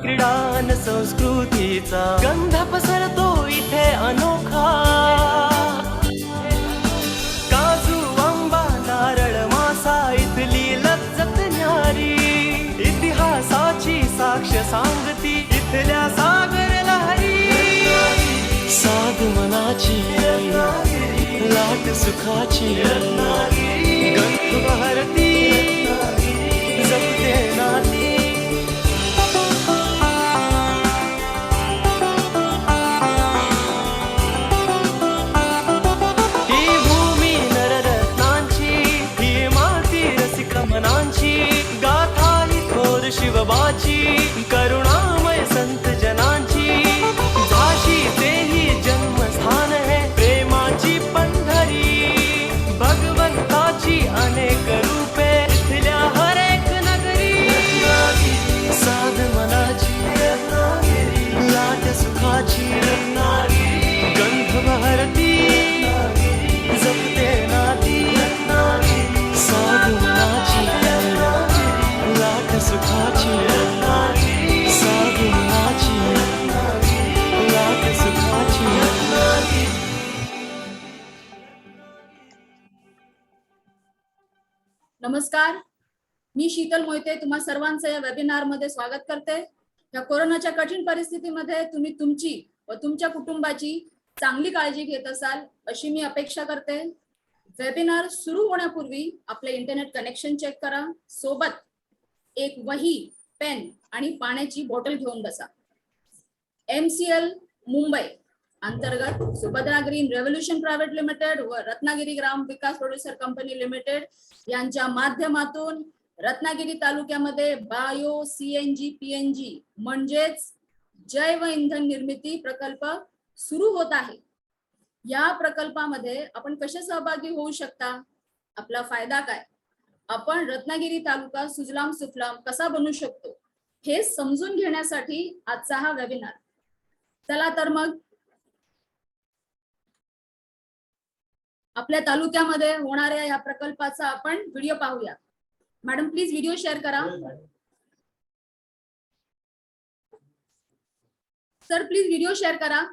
क्रीडान संस्कृतीचा गंध पसरतो इथे अनोखा। काजू आंबा नारळ मासा इथली लज्जत न्यारी, इतिहासाची साक्ष सांगती इथल्या सागर लहरी। साध मनाची लाट सुखाची गंध बहरती जपते नाती। ही भूमी नररत्नांची, ही माती रसिक मनांची, गाथा ही थोर शिवबाची, करुणामय संत जनांची। झाशीचे ही जन्मस्थान है प्रेमाची पंढरी, भगवंताची अनेक रूपे इथल्या हर एक नगरी। साध मनाची लाट सुखाची गंध बहरती जपते नाती। साध मनाची लाट सुखाची, साध मनाची लाट सुखाची। नमस्कार, मी शीतल मोहिते तुम्हा सर्वांचं या वेबिनार मध्ये स्वागत करते। या कोरोनाच्या कठीण परिस्थितीमध्ये तुम्ही तुमची व तुमच्या कुटुंबाची चांगली काळजी घेत असाल अशी मी अपेक्षा करते। वेबिनार सुरू होण्यापूर्वी आपले इंटरनेट कनेक्शन चेक करा, सोबत एक वही, पेन आणि पाण्याची बॉटल घेऊन बसा। MCL मुंबई अंतर्गत Subhadra green revolution private limited व Ratnagiri Gram Vikas producer company limited यांच्या माध्यमातून रत्नागिरी तालुक्यामध्ये बायो CNG PNG म्हणजेच जैव इंधन निर्मिती प्रकल्प सुरू होत आहे। या प्रकल्पामध्ये आपण कसे सहभागी होऊ शकता, आपला फायदा काय, आपण रत्नागिरी तालुका सुजलाम सुफलाम कसा बनवू शकतो हे समजून घेण्यासाठी आजचा हा वेबिनार। चला तर मग आपल्या तालुक्यामध्ये होणाऱ्या या प्रकल्पाचा आपण व्हिडिओ पाहूया। मॅडम प्लीज व्हिडिओ शेअर करा। सर प्लीज व्हिडिओ शेअर करा।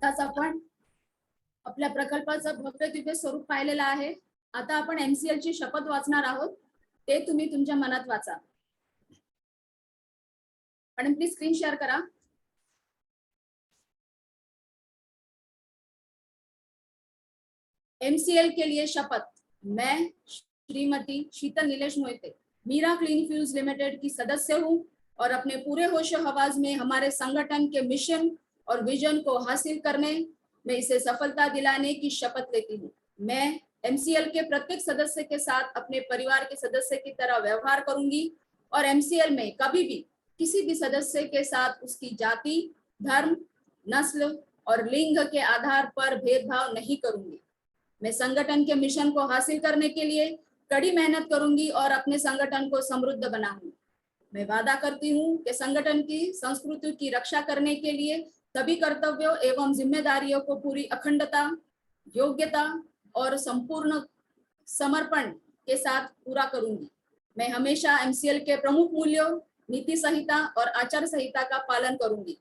आताच आपण आपल्या प्रकल्पाचं भव्य दिव्य स्वरूप पाहिलेलं आहे. आता आपण MCL ची शपथ वाचणार आहोत. ते तुम्ही तुमच्या मनात वाचा. मॅडम प्लीज स्क्रीन शेअर करा. MCL के लिए शपथ. मैं Shrimati Sheetal Nilesh Mohite Meera Clean Fuels Limited की सदस्य हूँ और अपने पूरे होशो हवास में हमारे संगठन के मिशन और विजन को हासिल करने में इसे सफलता दिलाने की शपथ लेती हूँ. मैं MCL के प्रत्येक सदस्य के साथ अपने परिवार के सदस्य की तरह व्यवहार करूंगी और MCL में कभी भी किसी भी सदस्य के साथ उसकी जाति, धर्म, नस्ल और लिंग के आधार पर भेदभाव नहीं करूंगी. मैं संगठन के मिशन को हासिल करने के लिए कड़ी मेहनत करूंगी और अपने संगठन को समृद्ध बनाऊंगी. मैं वादा करती हूँ कि संगठन की संस्कृति की रक्षा करने के लिए सभी कर्तव्यों एवं जिम्मेदारियों को पूरी अखंडता, योग्यता और संपूर्ण समर्पण के साथ पूरा करूंगी. मैं हमेशा MCL के प्रमुख मूल्यों, नीति संहिता और आचार संहिता का पालन करूंगी.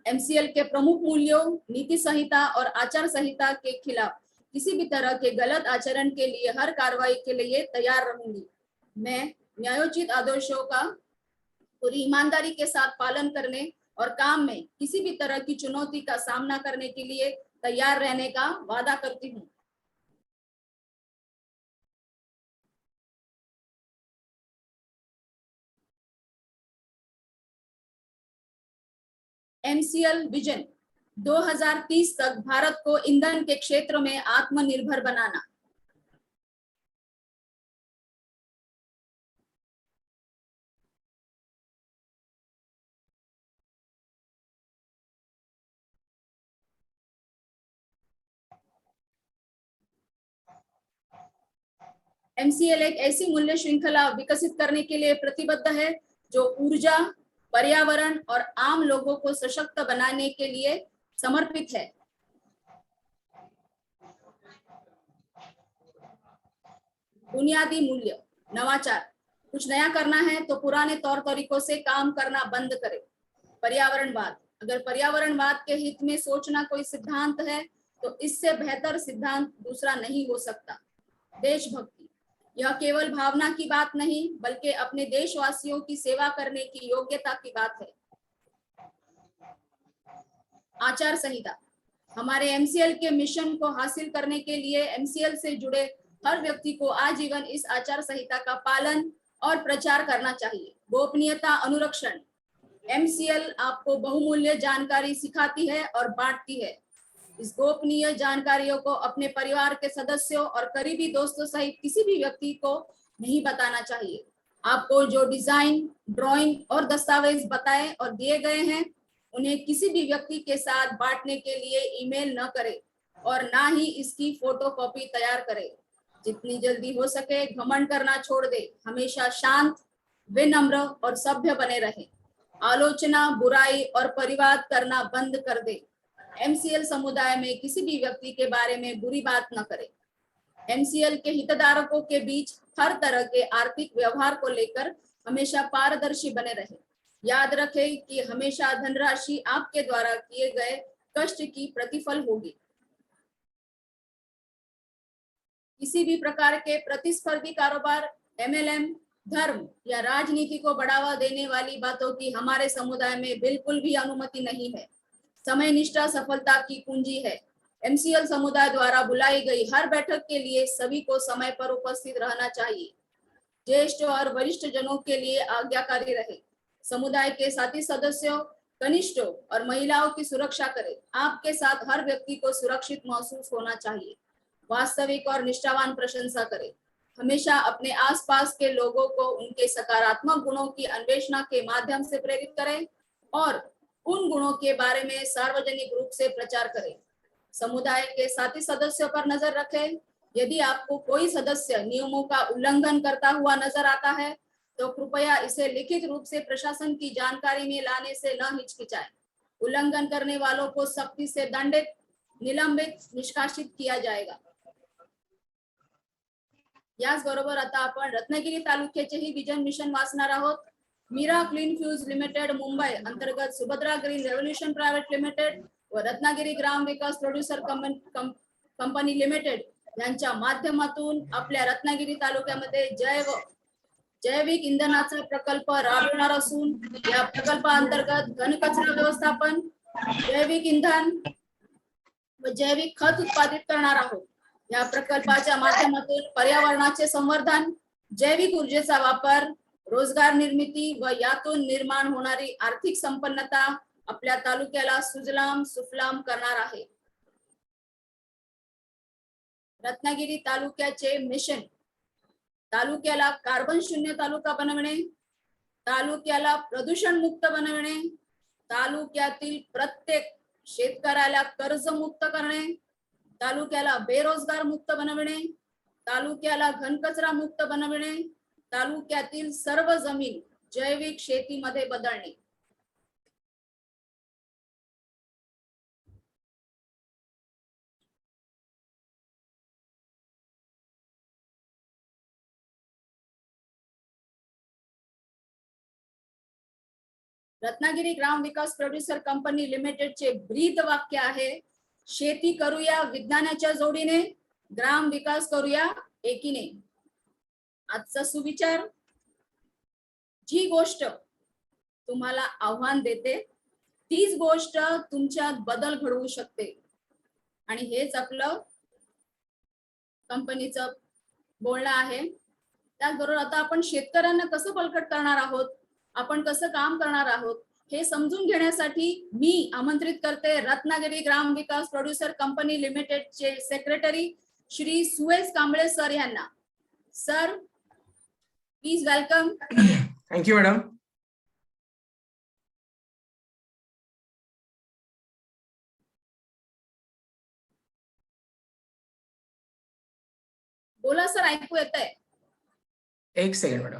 MCL के प्रमुख मूल्यों, नीति संहिता और आचार संहिता के खिलाफ किसी भी तरह के गलत आचरण के लिए हर कार्रवाई के लिए तैयार रहूंगी. मैं न्यायोचित आदेशों का पूरी ईमानदारी के साथ पालन करने और काम में किसी भी तरह की चुनौती का सामना करने के लिए तैयार रहने का वादा करती हूँ. MCL विजन 2030 तक भारत को ईंधन के क्षेत्र में आत्मनिर्भर बनाना. MCL एक ऐसी मूल्य श्रृंखला विकसित करने के लिए प्रतिबद्ध है जो ऊर्जा, पर्यावरण और आम लोगों को सशक्त बनाने के लिए समर्पित है. बुनियादी मूल्य. नवाचार. कुछ नया करना है तो पुराने तौर तरीकों से काम करना बंद करें. पर्यावरणवाद. अगर पर्यावरणवाद के हित में सोचना कोई सिद्धांत है तो इससे बेहतर सिद्धांत दूसरा नहीं हो सकता. देशभक्ति. यह केवल भावना की बात नहीं बल्कि अपने देशवासियों की सेवा करने की योग्यता की बात है. आचार संहिता. हमारे MCL के मिशन को हासिल करने के लिए MCL से जुड़े हर व्यक्ति को आजीवन इस आचार संहिता का पालन और प्रचार करना चाहिए. गोपनीयता अनुरक्षण. MCL आपको बहुमूल्य जानकारी सिखाती है और बांटती है. इस गोपनीय जानकारियों को अपने परिवार के सदस्यों और करीबी दोस्तों सहित किसी भी व्यक्ति को नहीं बताना चाहिए. आपको जो डिजाइन, ड्राइंग और दस्तावेज बताए और दिए गए हैं उन्हें किसी भी व्यक्ति के साथ बांटने के लिए ईमेल न करें और ना ही इसकी फोटोकॉपी तैयार करें. जितनी जल्दी हो सके घमंड करना छोड़ दे. हमेशा शांत, विनम्र और सभ्य बने रहें. आलोचना, बुराई और परिवाद करना बंद कर दे. MCL समुदाय में किसी भी व्यक्ति के बारे में बुरी बात न करें. MCL के हितधारकों के बीच हर तरह के आर्थिक व्यवहार को लेकर हमेशा पारदर्शी बने रहें. याद रखें कि हमेशा धनराशि आपके द्वारा किए गए कष्ट की प्रतिफल होगी. किसी भी प्रकार के प्रतिस्पर्धी कारोबार, MLM, धर्म या राजनीति को बढ़ावा देने वाली बातों की हमारे समुदाय में बिल्कुल भी अनुमति नहीं है. समय निष्ठा सफलता की कुंजी है. MCL समुदाय द्वारा बुलाई गई हर बैठक के लिए सभी को समय पर उपस्थित रहना चाहिए. ज्येष्ठ और वरिष्ठ जनों के लिए आज्ञाकारी रहे. समुदाय के साथी सदस्यों, कनिष्ठों और महिलाओं की सुरक्षा करें. आपके साथ हर व्यक्ति को सुरक्षित महसूस होना चाहिए. वास्तविक और निष्ठावान प्रशंसा करें. हमेशा अपने आसपास के लोगों को उनके सकारात्मक गुणों की अन्वेषणा के माध्यम से प्रेरित करें और उन गुणों के बारे में सार्वजनिक रूप से प्रचार करें. समुदाय के साथी सदस्यों पर नजर रखें. यदि आपको कोई सदस्य नियमों का उल्लंघन करता हुआ नजर आता है तो कृपया इसे लिखित रूप से प्रशासन की जानकारी में लाने से न हिचकिचाएं. उल्लंघन करने वालों को सख्ती से दंडित, निलंबित, निष्कासित किया जाएगा. याचबरोबर आता आपण रत्नागिरी तालुक्याचेही विजन मिशन वाचणार आहोत. Meera clean fuels limited Mumbai अंतर्गत Subhadra green revolution private limited व व Ratnagiri Gram Vikas producer company limited यांच्या माध्यमातून आपल्या रत्नागिरी तालुक्यामध्ये जैविक इंधनाचा प्रकल्प राबवणार असून या प्रकल्पाअंतर्गत घनकचरा व्यवस्थापन, जैविक इंधन व जैविक खत उत्पादित करणार आहोत. या प्रकल्पाच्या माध्यमातून पर्यावरणाचे संवर्धन, जैविक ऊर्जेचा वापर, रोजगार निर्मिती व यातून निर्माण होणारी आर्थिक संपन्नता आपल्या तालुक्याला सुजलाम सुफलाम करणार आहे. रत्नागिरी तालुक्याचे मिशन तालुक्याला कार्बन शून्य तालुका बनवणे, तालुक्याला प्रदूषण मुक्त बनवणे, तालुक्यातील प्रत्येक शेतकऱ्याला कर्जमुक्त करणे, तालुक्याला बेरोजगार मुक्त बनवणे, तालुक्याला घनकचरा मुक्त बनवणे, तालुक्यातील सर्व जमीन जैविक शेतीमध्ये बदलणे. रत्नागिरी ग्राम विकास प्रोड्युसर कंपनी लिमिटेडचे ब्रीद वाक्य आहे, शेती करूया विज्ञानाच्या जोडीने, ग्राम विकास करूया एकीने. आजचा सुविचार, जी गोष्ट तुम्हाला आव्हान देते तीच गोष्ट तुमच्यात बदल घडवू शकते. आणि हेच आपलं कंपनीचं बोलणं आहे. त्याचबरोबर आता आपण शेतकऱ्यांना कसं बळकट करणार आहोत, आपण कसं काम करणार आहोत हे समजून घेण्यासाठी मी आमंत्रित करते रत्नागिरी ग्राम विकास प्रोड्युसर कंपनी लिमिटेडचे सेक्रेटरी श्री सुएज कांबळे सर यांना. Sir, please welcome. Thank you madam. बोला सर, ऐकू येतंय? एक सेकंड मॅडम.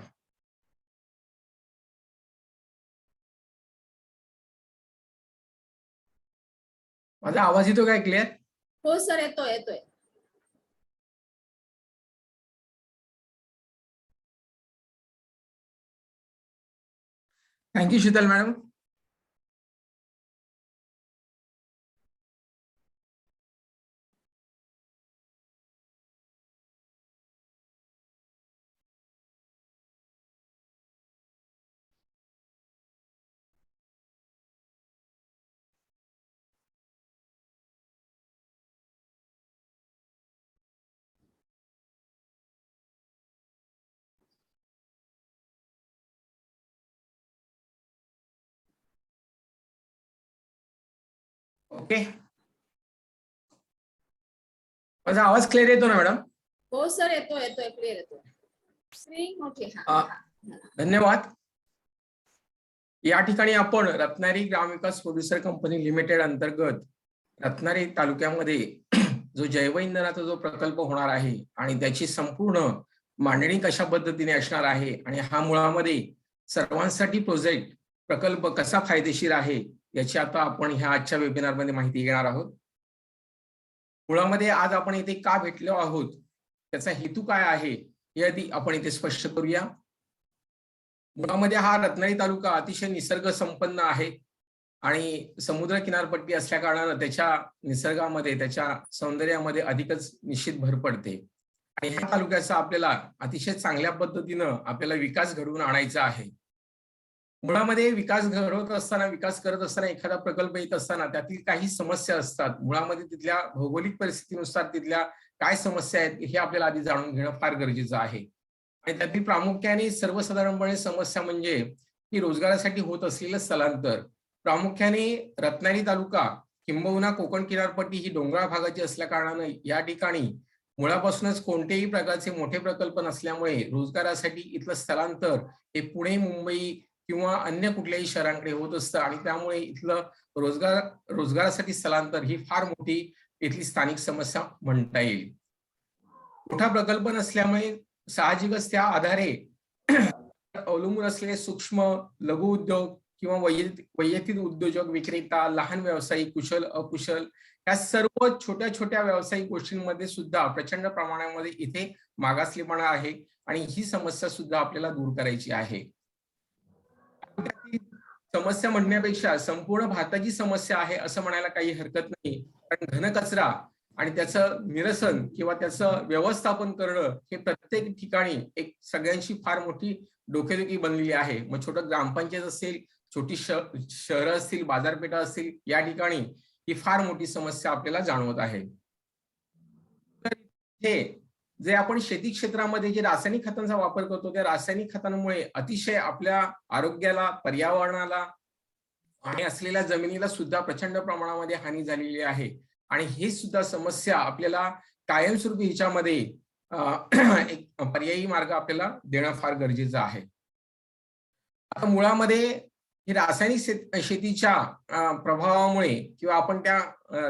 माझा आवाज येतो काय क्लिअर? हो सर, येतोय. Thank you Sheetal madam. ओके, माझा आवाज क्लिअर येतो ना मॅडम? हो सर, येतोय, क्लिअर येतोय. Screen okay. धन्यवाद. या ठिकाणी आपण रत्नागिरी ग्रामविकास प्रोड्युसर कंपनी लिमिटेड अंतर्गत रत्नागिरी तालुक्यामध्ये जो जैवइंधनाचा जो प्रकल्प होणार आहे आणि त्याची संपूर्ण मांडणी कशा पद्धतीने असणार आहे आणि हा मुळामध्ये सर्वांसाठी प्रोजेक्ट प्रकल्प कसा फायदेशीर आहे याची आता आपण ह्या आजच्या वेबिनार मध्ये माहिती घेणार आहोत. मुळामध्ये आज आपण इथे का भेटलो आहोत, त्याचा हेतू काय आहे हे आधी आपण इथे स्पष्ट करूया. मुळामध्ये हा रत्नागिरी तालुका अतिशय निसर्ग संपन्न आहे आणि समुद्र किनारपट्टी असल्या कारणानं त्याच्या निसर्गामध्ये, त्याच्या सौंदर्यामध्ये अधिकच निश्चित भर पडते. आणि ह्या तालुक्याचा आपल्याला अतिशय चांगल्या पद्धतीनं आपल्याला विकास घडवून आणायचा आहे. मुळामध्ये विकास घडवत असताना, विकास करत असताना, एखादा प्रकल्प येत असताना त्यातील काही समस्या असतात. मुळामध्ये तिथल्या भौगोलिक परिस्थितीनुसार तिथल्या काय समस्या आहेत हे आपल्याला आधी जाणून घेणं फार गरजेचं आहे. आणि त्यातील प्रामुख्याने सर्वसाधारणपणे समस्या म्हणजे की रोजगारासाठी होत असलेलं स्थलांतर. प्रामुख्याने रत्नागिरी तालुका किंबहुना कोकण किनारपट्टी ही डोंगराळ भागाची असल्या कारणानं या ठिकाणी मुळापासूनच कोणत्याही प्रकारचे मोठे प्रकल्प नसल्यामुळे रोजगारासाठी इथलं स्थलांतर हे पुणे, मुंबई किंवा अन्य कुठल्याही शहरांकडे होत असतं आणि त्यामुळे इथलं रोजगारासाठी स्थलांतर ही फार मोठी इथली स्थानिक समस्या म्हणता येईल. मोठा प्रकल्प नसल्यामुळे साहजिकच त्या आधारे अवलंबून असलेले सूक्ष्म, लघु उद्योग किंवा वैयक्तिक उद्योजक, विक्रेता, लहान व्यावसायिक, कुशल, अकुशल या सर्व छोट्या छोट्या व्यावसायिक गोष्टींमध्ये सुद्धा प्रचंड प्रमाणामध्ये इथे मागासलेपणा आहे आणि ही समस्या सुद्धा आपल्याला दूर करायची आहे. समस्या म्हणण्यापेक्षा संपूर्ण भारताची समस्या आहे असं म्हणायला काही हरकत नाही. कारण घनकचरा आणि त्याचं निरसन किंवा त्याचं व्यवस्थापन करणं हे प्रत्येक ठिकाणी एक सगळ्यांची फार मोठी डोकेदुखी बनलेली आहे. मग छोटं ग्रामपंचायत असेल, छोटी शहरं असतील, बाजारपेठा असतील, या ठिकाणी ही फार मोठी समस्या आपल्याला जाणवत आहे. तर हे जे आपण शेती क्षेत्रामध्ये जे रासायनिक खतांचा वापर करतो, त्या रासायनिक खतांमुळे अतिशय आपल्या आरोग्याला, पर्यावरणाला आणि असलेल्या जमिनीला सुद्धा प्रचंड प्रमाणामध्ये हानी झालेली आहे. आणि ही सुद्धा समस्या आपल्याला कायमस्वरूपी ह्याच्यामध्ये एक पर्यायी मार्ग आपल्याला देणं फार गरजेचं आहे. आता मुळामध्ये ही रासायनिक शेतीच्या प्रभावामुळे किंवा आपण त्या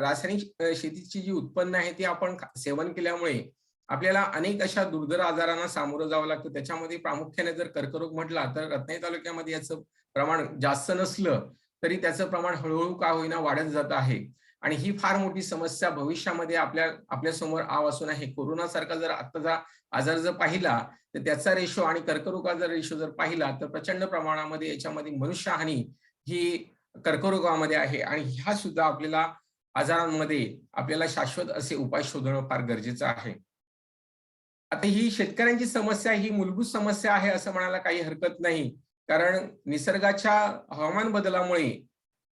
रासायनिक शेतीची जी उत्पन्न आहे ती आपण सेवन केल्यामुळे आपल्याला अनेक अशा दुर्धर आजारांना सामोरं जावं लागतं. त्याच्यामध्ये प्रामुख्याने जर कर्करोग म्हटला तर रत्नागिरी तालुक्यामध्ये याचं प्रमाण जास्त नसलं तरी त्याचं प्रमाण हळूहळू का होईना वाढत जात आहे. आणि ही फार मोठी समस्या भविष्यामध्ये आपल्या समोर असून आहे. कोरोना सारखा जर आताचा आजार जर पाहिला तर त्याचा रेशो आणि कर्करोगाचा रेशो जर पाहिला तर प्रचंड प्रमाणामध्ये याच्यामध्ये मनुष्यहानी ही कर्करोगामध्ये आहे. आणि ह्या सुद्धा आपल्याला आजारांमध्ये आपल्याला शाश्वत असे उपाय शोधणं फार गरजेचं आहे. आता ही शेतकऱ्यांची समस्या ही मूलभूत समस्या आहे असं म्हणायला काही हरकत नाही. कारण निसर्गाच्या हवामान बदलामुळे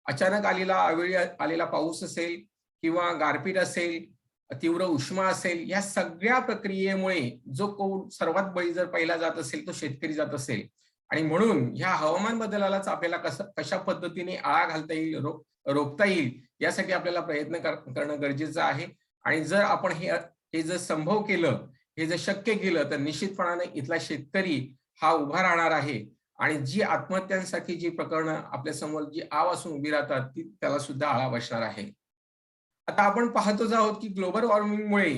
अचानक अवेळी आलेला पाऊस असेल किंवा गारपीट असेल, तीव्र उष्मा असेल, या सगळ्या प्रक्रियेमुळे जो सर्वात बळी जर पहिला जात असेल तो शेतकरी जात असेल. आणि म्हणून ह्या हवामान बदलालाच आपल्याला कशा पद्धतीने आळा घालता येईल, रोखता येईल, यासाठी आपल्याला प्रयत्न करणं गरजेचं आहे. आणि जर आपण हे जर संभव केलं, हे जर शक्य केलं तर निश्चितपणाने इथला शेतकरी हा उभा राहणार आहे. आणि जी आत्महत्यांसाठी जी प्रकरणं आपल्या समोर जी आवासून उभी राहतात ती त्याला सुद्धा आळा बसणार आहे. आता आपण पाहतोच आहोत की ग्लोबल वॉर्मिंगमुळे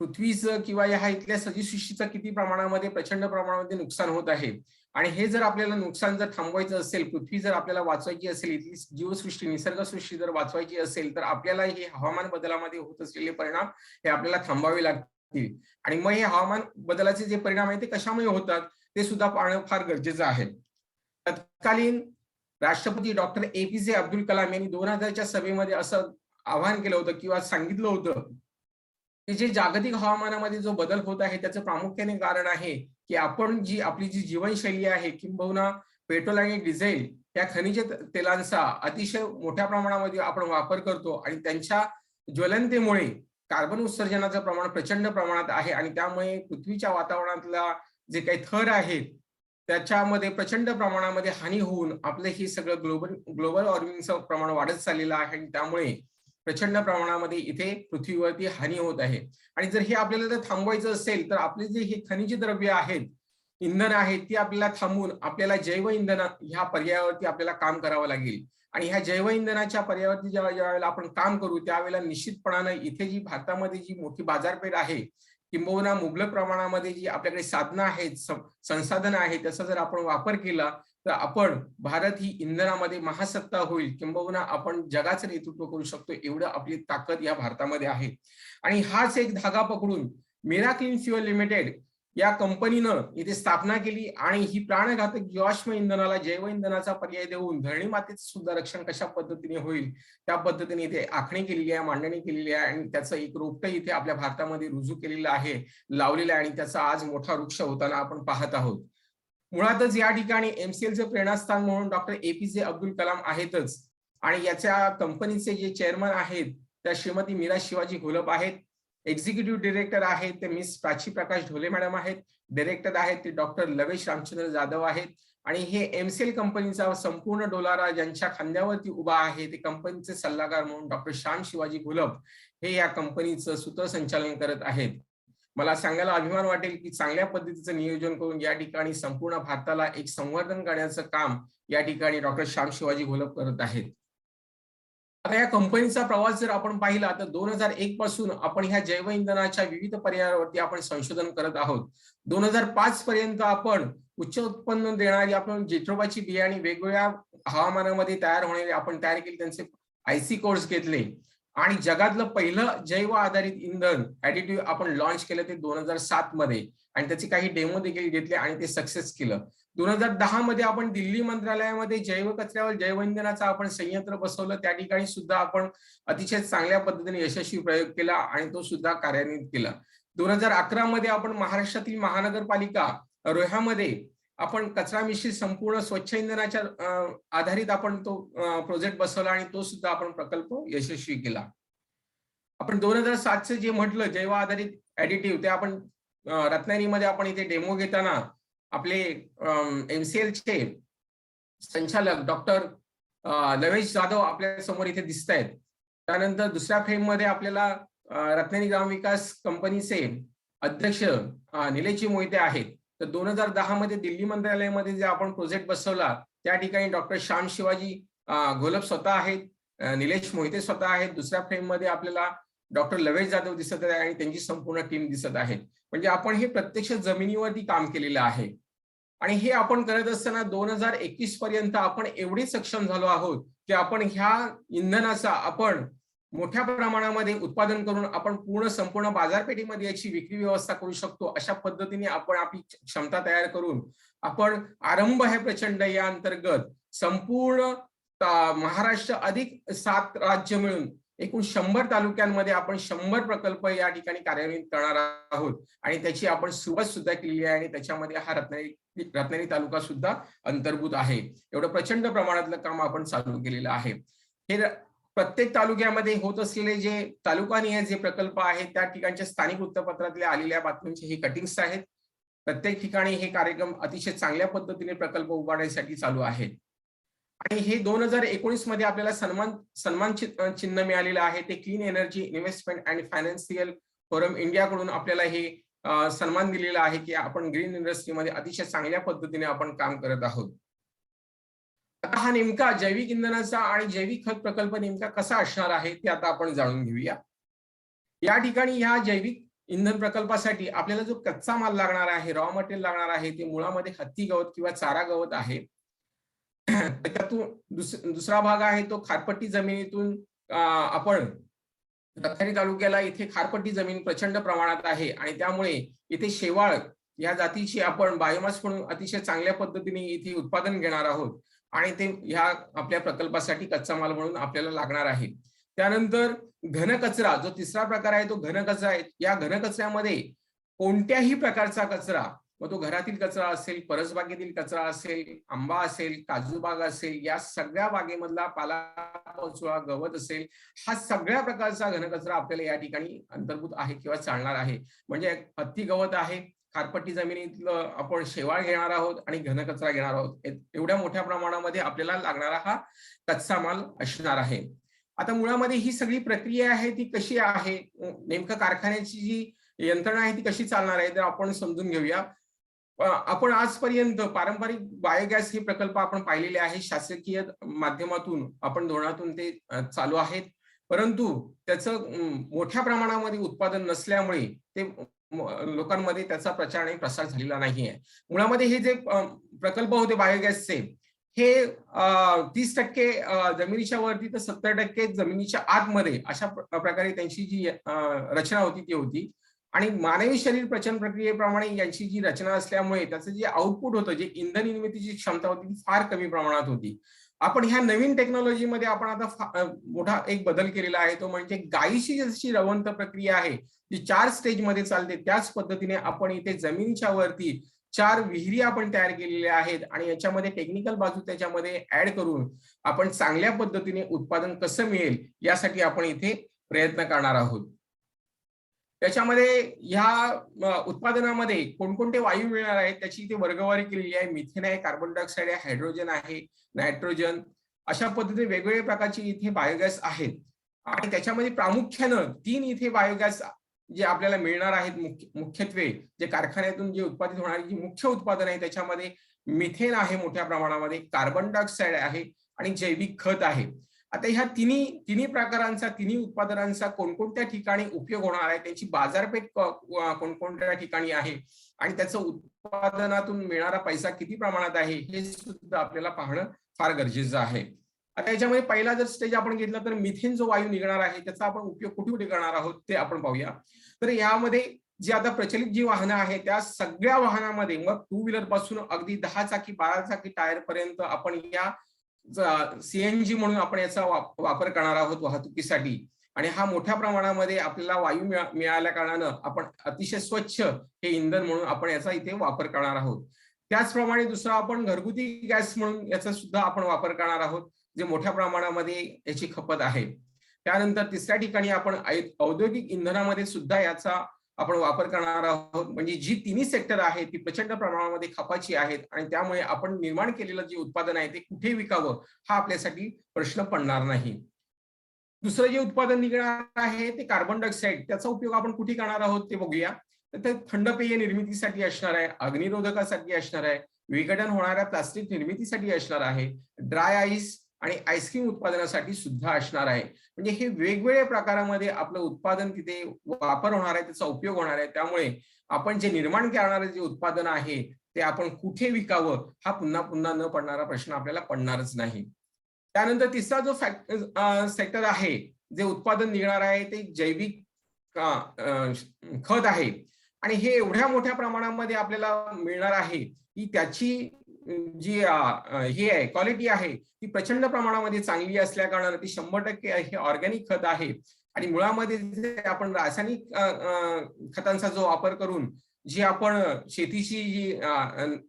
पृथ्वीचं किंवा ह्या इथल्या सजीवसृष्टीचं किती प्रमाणामध्ये प्रचंड प्रमाणामध्ये नुकसान होत आहे. आणि हे जर आपल्याला नुकसान जर थांबवायचं असेल, पृथ्वी जर आपल्याला वाचवायची असेल, इथली जीवसृष्टी निसर्गसृष्टी जर वाचवायची असेल तर आपल्याला हे हवामान बदलामध्ये होत असलेले परिणाम हे आपल्याला थांबवावे लागतील. आणि मग हे हवामान बदलाचे जे परिणाम आहेत ते कशामुळे होतात ते सुद्धा पाहणं फार गरजेचं आहे. तत्कालीन राष्ट्रपती डॉक्टर APJ अब्दुल कलाम यांनी 2000च्या सभेमध्ये असं आवाहन केलं होतं किंवा सांगितलं होतं की जे जागतिक हवामानामध्ये जो बदल होत आहे त्याचं प्रामुख्याने कारण आहे की आपण आपली जी जीवनशैली आहे, किंबहुना पेट्रोल आणि डिझेल या खनिज तेलांचा अतिशय मोठ्या प्रमाणामध्ये आपण वापर करतो आणि त्यांच्या ज्वलनतेमुळे कार्बन उत्सर्जनाचं प्रमाण प्रचंड प्रमाणात आहे. आणि त्यामुळे पृथ्वीच्या वातावरणातला जे काही थर आहेत त्याच्यामध्ये प्रचंड प्रमाणामध्ये हानी होऊन आपलं हे सगळं ग्लोबल वॉर्मिंगचं प्रमाण वाढत चाललेलं आहे. आणि त्यामुळे प्रचंड प्रमाणामध्ये इथे पृथ्वीवरती हानी होत आहे. आणि जर हे आपल्याला जर थांबवायचं असेल तर आपले जे हे खनिज द्रव्य आहेत, इंधन आहेत, ती आपल्याला थांबवून आपल्याला जैव इंधन ह्या पर्यायावरती आपल्याला काम करावं लागेल. आणि ह्या जैव इंधनाच्या पर्यायावरती ज्या वेळेला आपण काम करू त्यावेळेला निश्चितपणानं इथे जी भारतामध्ये जी मोठी बाजारपेठ आहे, किंबहुना मुबलक प्रमाणामध्ये जी आपल्याकडे साधनं आहेत, संसाधनं आहेत, त्याचा जर आपण वापर केला तर आपण भारत ही इंधनामध्ये महासत्ता होईल, किंबहुना आपण जगाचं नेतृत्व करू शकतो एवढं आपली ताकद या भारतामध्ये आहे. आणि हाच एक धागा पकडून मेरा क्लीन फ्युएल लिमिटेड या कंपनीनं इथे स्थापना केली आणि ही प्राणघातक जीवाश्म इंधनाला जैव इंधनाचा पर्याय देऊन धरणी मातेचं सुद्धा रक्षण कशा पद्धतीने होईल त्या पद्धतीने इथे आखणी केलेली आहे, मांडणी केलेली आहे. आणि त्याचं एक रोपटं इथे आपल्या भारतामध्ये रुजू केलेलं आहे, लावलेलं आहे आणि त्याचा आज मोठा वृक्ष होताना आपण पाहत आहोत. मुळातच या ठिकाणी MCLचं प्रेरणास्थान म्हणून डॉक्टर APJ अब्दुल कलाम आहेतच. आणि याच्या कंपनीचे जे चेअरमन आहेत त्या श्रीमती मीरा शिवाजी घोलप आहेत. एक्झिक्युटिव्ह डिरेक्टर आहेत ते मिस प्राची प्रकाश ढोले मॅडम आहेत. डायरेक्टर आहेत ते डॉक्टर लवेश रामचंद्र जाधव आहेत. आणि हे MCL कंपनीचा संपूर्ण डोलारा ज्यांच्या खांद्यावरती उभा आहे ते कंपनीचे सल्लागार म्हणून डॉक्टर श्याम शिवाजी घोलप हे या कंपनीचं सूत्रसंचालन करत आहेत. मला सांगायला अभिमान वाटेल की चांगल्या पद्धतीचं नियोजन करून या ठिकाणी संपूर्ण भारताला एक संवर्धन करण्याचं काम या ठिकाणी डॉक्टर श्याम शिवाजी घोलप करत आहेत. आता या कंपनीचा प्रवास जर आपण पाहिला तर 2001 पासून आपण ह्या जैव इंधनाच्या विविध पर्यायावरती आपण संशोधन करत आहोत. 2005 पर्यंत आपण उच्च उत्पन्न देणारी आपण जेट्रोबाची बियाणे वेगवेगळ्या हवामानामध्ये तयार होणारे आपण तयार केली, त्यांचे IC कोर्स घेतले. आणि जगातलं पहिलं जैव आधारित इंधन ऍडिटिव्ह आपण लॉन्च केलं ते 2007 मध्ये आणि त्याचे काही डेमो देखील घेतले आणि ते सक्सेस केलं. 2010 मध्ये आपण दिल्ली मंत्रालयामध्ये जैव कचऱ्यावर जैव इंधनाचा आपण संयंत्र बसवलं. त्या ठिकाणी सुद्धा आपण अतिशय चांगल्या पद्धतीने यशस्वी प्रयोग केला आणि तो सुद्धा कार्यान्वित केला. 2011 मध्ये आपण महाराष्ट्रातील महानगरपालिका रोह्यामध्ये आपण कचरा मिश्रित संपूर्ण स्वच्छ इंधनाच्या आधारित आपण तो प्रोजेक्ट बसवला आणि तो सुद्धा आपण प्रकल्प यशस्वी केला. आपण 2007 जे म्हटलं जैव आधारित ऍडिटिव्ह ते आपण रत्नागिरीमध्ये आपण इथे डेमो घेताना आपले MCL चे संचालक डॉक्टर लवेश जाधव आपल्या समोर इथे दिसत आहेत. त्यानंतर दुसऱ्या फ्रेम मध्ये आपल्याला रत्नागिरी ग्रामविकास कंपनीचे अध्यक्ष निलेशजी मोहिते आहेत. तर 2010 मध्ये दिल्ली मंत्रालयामध्ये जे आपण प्रोजेक्ट बसवला त्या ठिकाणी डॉक्टर श्याम शिवाजी घोलप स्वतः आहेत, निलेश मोहिते स्वतः आहेत. दुसऱ्या फ्रेम मध्ये आपल्याला डॉक्टर लवेश जाधव दिसत आहे आणि त्यांची संपूर्ण टीम दिसत आहे. म्हणजे आपण हे प्रत्यक्ष जमिनीवरती काम केलेलं आहे आणि हे आपण करत असताना 2021 पर्यंत आपण एवढे सक्षम झालो आहोत की आपण ह्या इंधनाचा आपण मोठ्या प्रमाणामध्ये उत्पादन करून आपण संपूर्ण बाजारपेठेमध्ये याची विक्री व्यवस्था करू शकतो. अशा पद्धतीने आपण आपली क्षमता तयार करून आपण आरंभ आहे प्रचंड या अंतर्गत संपूर्ण महाराष्ट्र अधिक 7 राज्य मिळून एकूण 100 तालुक्यांमध्ये आपण 100 प्रकल्प या ठिकाणी कार्यान्वित करणार आहोत आणि त्याची आपण सुरुवात सुद्धा केलेली आहे आणि त्याच्यामध्ये हा रत्नागिरी तालुका सुद्धा अंतर्भूत आहे. एवढं प्रचंड प्रमाणातलं काम आपण चालू केलेलं आहे. हे प्रत्येक तालुक्यामध्ये होत असलेले जे तालुकानिहाय जे प्रकल्प आहेत त्या ठिकाणच्या स्थानिक वृत्तपत्रातल्या आलेल्या बातम्यांचे हे कटिंग्स आहेत. प्रत्येक ठिकाणी हे कार्यक्रम अतिशय चांगल्या पद्धतीने प्रकल्प उभारण्यासाठी चालू आहेत आणि हे 2019 मध्ये आपल्याला सन्मान चिन्ह मिळालेलं आहे. ते clean energy investment and financial forum इंडियाकडून आपल्याला हे सन्मान दिलेला आहे की आपण ग्रीन इंडस्ट्रीमध्ये अतिशय चांगल्या पद्धतीने आपण काम करत आहोत. आता हा नेमका जैविक इंधनाचा आणि जैविक खत प्रकल्प नेमका कसा असणार आहे ते आता आपण जाणून घेऊया. या ठिकाणी ह्या जैविक इंधन प्रकल्पासाठी आपल्याला जो कच्चा माल लागणार आहे, रॉ मटेरियल लागणार आहे ते मुळामध्ये हत्ती गवत किंवा चारा गवत आहे. त्याच्यातून दुसरा भाग आहे तो खारपट्टी जमिनीतून आपण रत्नागिरी तालुक्याला इथे खारपट्टी जमीन प्रचंड प्रमाणात आहे आणि त्यामुळे इथे शेवाळ या जातीची आपण बायोमास म्हणून अतिशय चांगल्या पद्धतीने इथे उत्पादन घेणार आहोत आणि ते ह्या आपल्या प्रकल्पासाठी कच्चा माल म्हणून आपल्याला लागणार आहे. त्यानंतर घनकचरा जो तिसरा प्रकार आहे तो घनकचरा आहे. या घनकचऱ्यामध्ये कोणत्याही प्रकारचा कचरा, मग तो घरातील कचरा असेल, परसबागेतील कचरा असेल, आंबा असेल, काजू बाग असेल, या सगळ्या बागेमधला पालापाचोळा, गवत असेल, हा सगळ्या प्रकारचा घनकचरा आपल्याला या ठिकाणी अंतर्भूत आहे किंवा चालणार आहे. म्हणजे हत्ती गवत आहे, खारपट्टी जमिनीतलं आपण शेवाळ घेणार आहोत आणि घनकचरा घेणार आहोत. एवढ्या मोठ्या प्रमाणामध्ये आपल्याला लागणारा हा कच्चा माल असणार आहे. आता मुळामध्ये ही सगळी प्रक्रिया आहे ती कशी आहे, नेमकं कारखान्याची जी यंत्रणा आहे ती कशी चालणार आहे तर आपण समजून घेऊया. आपण आजपर्यंत पारंपरिक बायोगॅस हे प्रकल्प आपण पाहिलेले आहे. शासकीय माध्यमातून आपण धोरणातून ते चालू आहेत, परंतु त्याचं मोठ्या प्रमाणामध्ये उत्पादन नसल्यामुळे ते लोकांमध्ये त्याचा प्रचार आणि प्रसार झालेला नाहीये. मुळामध्ये हे जे प्रकल्प होते बायोगॅसचे हे 30% जमिनीच्या वरती तर 70% जमिनीच्या आतमध्ये अशा प्रकारे त्यांची जी रचना होती ती होती आणि मानवी शरीर पचन प्रक्रियेप्रमाणे यांची जी रचना असल्यामुळे त्याचं जे आउटपुट होतं, जे इंधन निर्मितीची क्षमता होती ती फार कमी प्रमाणात होती. आपण ह्या नवीन टेक्नॉलॉजीमध्ये आपण आता मोठा एक बदल केलेला आहे, तो म्हणजे गायीची जशी रवंत प्रक्रिया आहे जी 4 स्टेजमध्ये चालते त्याच पद्धतीने आपण इथे जमिनीच्या वरती 4 विहिरी आपण तयार केलेल्या आहेत आणि याच्यामध्ये टेक्निकल बाजू त्याच्यामध्ये ऍड करून आपण चांगल्या पद्धतीने उत्पादन कसं मिळेल यासाठी आपण इथे प्रयत्न करणार आहोत. त्याच्यामध्ये ह्या उत्पादनामध्ये कोणकोणते वायू मिळणार आहेत त्याची इथे वर्गवारी केलेली आहे. मिथेन आहे, कार्बन डायऑक्साईड आहे, हायड्रोजन आहे, नायट्रोजन, अशा पद्धतीने वेगवेगळ्या प्रकारची इथे बायोगॅस आहेत आणि त्याच्यामध्ये प्रामुख्यानं 3 इथे बायोगॅस जे आपल्याला मिळणार आहेत. मुख्यत्वे जे कारखान्यातून जे उत्पादित होणारी जी मुख्य उत्पादन आहे त्याच्यामध्ये मिथेन आहे मोठ्या प्रमाणामध्ये, कार्बन डायऑक्साईड आहे आणि जैविक खत आहे. आता ह्या तिन्ही प्रकारांचा, तिन्ही उत्पादनांचा कोणकोणत्या ठिकाणी उपयोग होणार आहे, त्यांची बाजारपेठ कोणकोणत्या ठिकाणी आहे आणि त्याचं उत्पादनातून मिळणारा पैसा किती प्रमाणात आहे हे सुद्धा आपल्याला पाहणं फार गरजेचं आहे. आता याच्यामध्ये पहिला जर स्टेज आपण घेतला तर मिथेन जो वायू निघणार आहे त्याचा आपण उपयोग कुठे कुठे करणार आहोत ते आपण पाहूया. तर यामध्ये जी आता प्रचलित जी वाहनं आहेत त्या सगळ्या वाहनामध्ये, मग टू व्हीलर पासून अगदी 10 चाकी 12 चाकी टायर पर्यंत आपण या सीएनजी म्हणून आपण याचा वापर करणार आहोत वाहतुकीसाठी. आणि हा मोठ्या प्रमाणामध्ये आपल्याला वायू मिळाल्या कारणानं आपण अतिशय स्वच्छ हे इंधन म्हणून आपण याचा इथे वापर करणार आहोत. त्याचप्रमाणे दुसरा आपण घरगुती गॅस म्हणून याचा सुद्धा आपण वापर करणार आहोत, जे मोठ्या प्रमाणामध्ये याची खपत आहे. त्यानंतर तिसऱ्या ठिकाणी आपण औद्योगिक इंधनामध्ये सुद्धा याचा आपण वापर करणार आहोत. म्हणजे जी तिन्ही सेक्टर आहेत ती प्रचंड प्रमाणामध्ये खपाची आहेत आणि त्यामुळे आपण निर्माण केलेलं जे उत्पादन आहे ते कुठे विकावं हा आपल्यासाठी प्रश्न पडणार नाही. दुसरं जे उत्पादन निघणार आहे ते कार्बन डायऑक्साईड, त्याचा उपयोग आपण कुठे करणार आहोत ते बघूया. तर ते थंड पेय निर्मितीसाठी असणार आहे, अग्निरोधकासाठी असणार आहे, विघटन होणाऱ्या प्लास्टिक निर्मितीसाठी असणार आहे, ड्राय आईस आणि आईस्क्रीम उत्पादनासाठी सुद्धा असणार आहे. म्हणजे हे वेगवेगळ्या प्रकारामध्ये आपलं उत्पादन तिथे वापर होणार आहे, त्याचा उपयोग होणार आहे. त्यामुळे आपण जे निर्माण करणारे जे उत्पादन आहे ते आपण कुठे विकावं हा पुन्हा पुन्हा न पडणारा प्रश्न आपल्याला पडणारच नाही. त्यानंतर तिसरा जो सेक्टर आहे जे उत्पादन निघणार आहे ते जैविक खत आहे. आणि हे एवढ्या मोठ्या प्रमाणामध्ये आपल्याला मिळणार आहे की त्याची जी हे आहे क्वालिटी आहे ती प्रचंड प्रमाणामध्ये चांगली असल्या कारणाने ती 100% हे ऑर्गॅनिक खत आहे. आणि मुळामध्ये आपण रासायनिक खतांचा जो वापर करून जी आपण शेतीची जी